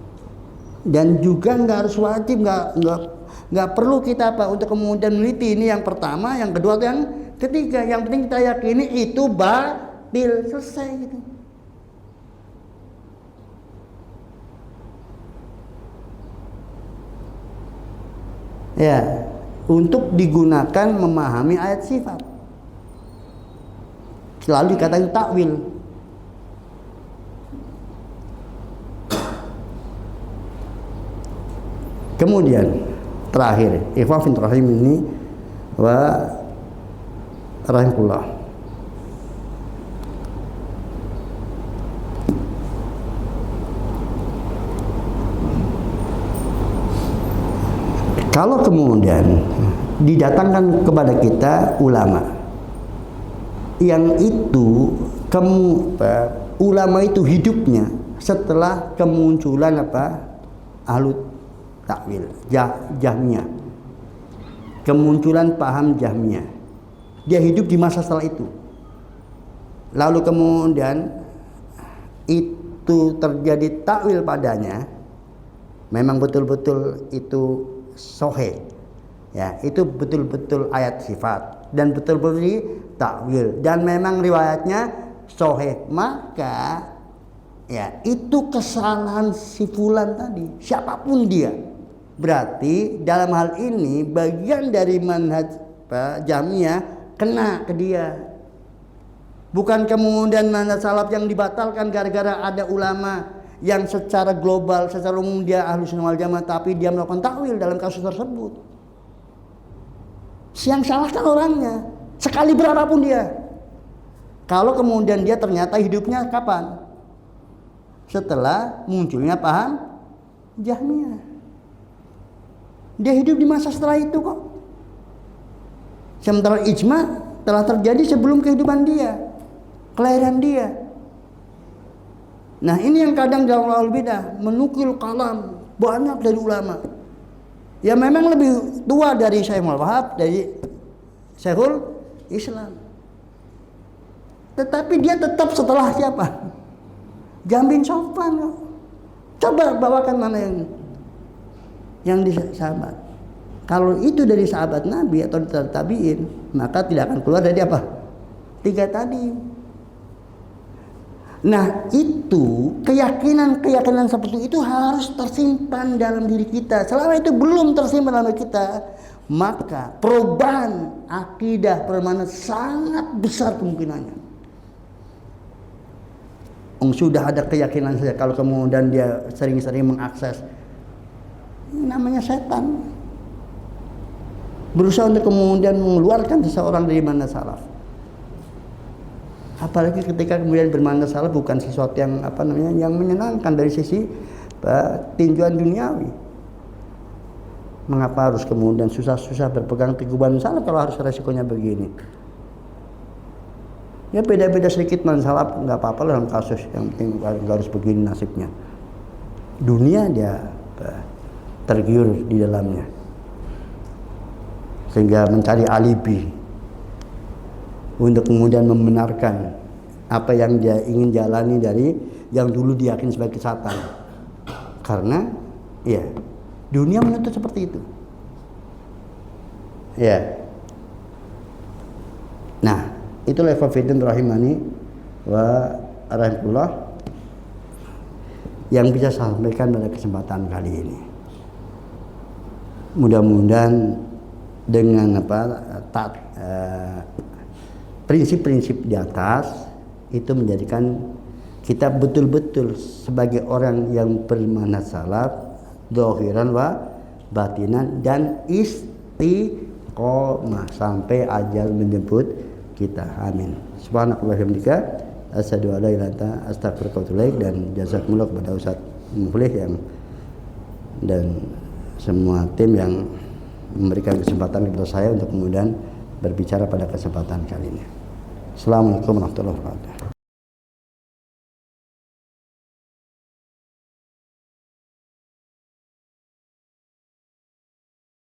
Speaker 1: Dan juga nggak harus wajib, nggak perlu kita apa untuk kemudian meneliti ini yang pertama, yang kedua, yang ketiga. Yang penting kita yakini itu batil, selesai gitu. Ya, untuk digunakan memahami ayat sifat. Selalu dikatakan takwil. Kemudian terakhir, ikhwafin rahim ini wa rahimullah. Kalau kemudian didatangkan kepada kita ulama yang itu ulama itu hidupnya setelah kemunculan ahlu takwil, Jahmiyah, kemunculan paham Jahmiyah, dia hidup di masa setelah itu. Lalu kemudian itu terjadi takwil padanya, memang betul-betul itu soheh, ya, itu betul-betul ayat sifat dan betul-betul takwil, dan memang riwayatnya soheh, maka ya itu kesalahan si fulan tadi, siapapun dia, berarti dalam hal ini bagian dari manhaj Jahmiyah kena ke dia. Bukan kemudian manhaj salaf yang dibatalkan gara-gara ada ulama yang secara global, secara umum dia ahlu sunnah wal jamaah, tapi dia melakukan takwil dalam kasus tersebut. Yang salah kan orangnya, sekali berapapun dia. Kalau kemudian dia ternyata hidupnya kapan? Setelah munculnya paham Jahmiyah. Dia hidup di masa setelah itu kok. Sementara ijma telah terjadi sebelum kehidupan dia, kelahiran dia. Nah, ini yang kadang dalam al-bidah menukil kalam banyak dari ulama. Ya memang lebih tua dari Syekh Muhammad Wahab, dari Syekhul Islam. Tetapi dia tetap setelah siapa? Jambin Sofan kok. Coba bawakan mana yang di sahabat. Kalau itu dari sahabat Nabi atau dari tabi'in, maka tidak akan keluar dari apa? Tiga tadi. Nah, itu keyakinan seperti itu harus tersimpan dalam diri kita. Selama itu belum tersimpan dalam diri kita, maka perubahan akidah permanen sangat besar kemungkinannya. Sudah ada keyakinan saja, kalau kemudian dia sering-sering mengakses, ini namanya setan. Berusaha untuk kemudian mengeluarkan seseorang dari manhaj salaf. Apalagi ketika kemudian bermanhaj salaf bukan sesuatu yang yang menyenangkan dari sisi tinjauan duniawi. Mengapa harus kemudian susah-susah berpegang teguh ban salaf kalau harus resikonya begini? Ya beda-beda sedikit ban salaf nggak apa-apa lah dalam kasus, yang penting nggak harus begini nasibnya. Dunia dia tergiur di dalamnya, sehingga mencari alibi untuk kemudian membenarkan apa yang dia ingin jalani dari yang dulu diyakini sebagai kesatuan. Karena ya dunia menuntut seperti itu. Ya. Nah, itulah ikhwafidin rahimani wa rahimullah yang bisa saya sampaikan pada kesempatan kali ini. Mudah-mudahan dengan prinsip-prinsip di atas itu menjadikan kita betul-betul sebagai orang yang bermanhaj salaf zahiran wa batinan dan istiqomah sampai ajal menjemput kita. Amin. Subhanakallahumma wa bihamdika asyhadu an la ilaha illa anta astaghfiruka wa atubu ilaik. Dan jazakumullah kepada Ustaz Muflih yang dan semua tim yang memberikan kesempatan kepada saya untuk kemudian berbicara pada kesempatan kali ini. Assalamualaikum warahmatullahi wabarakatuh.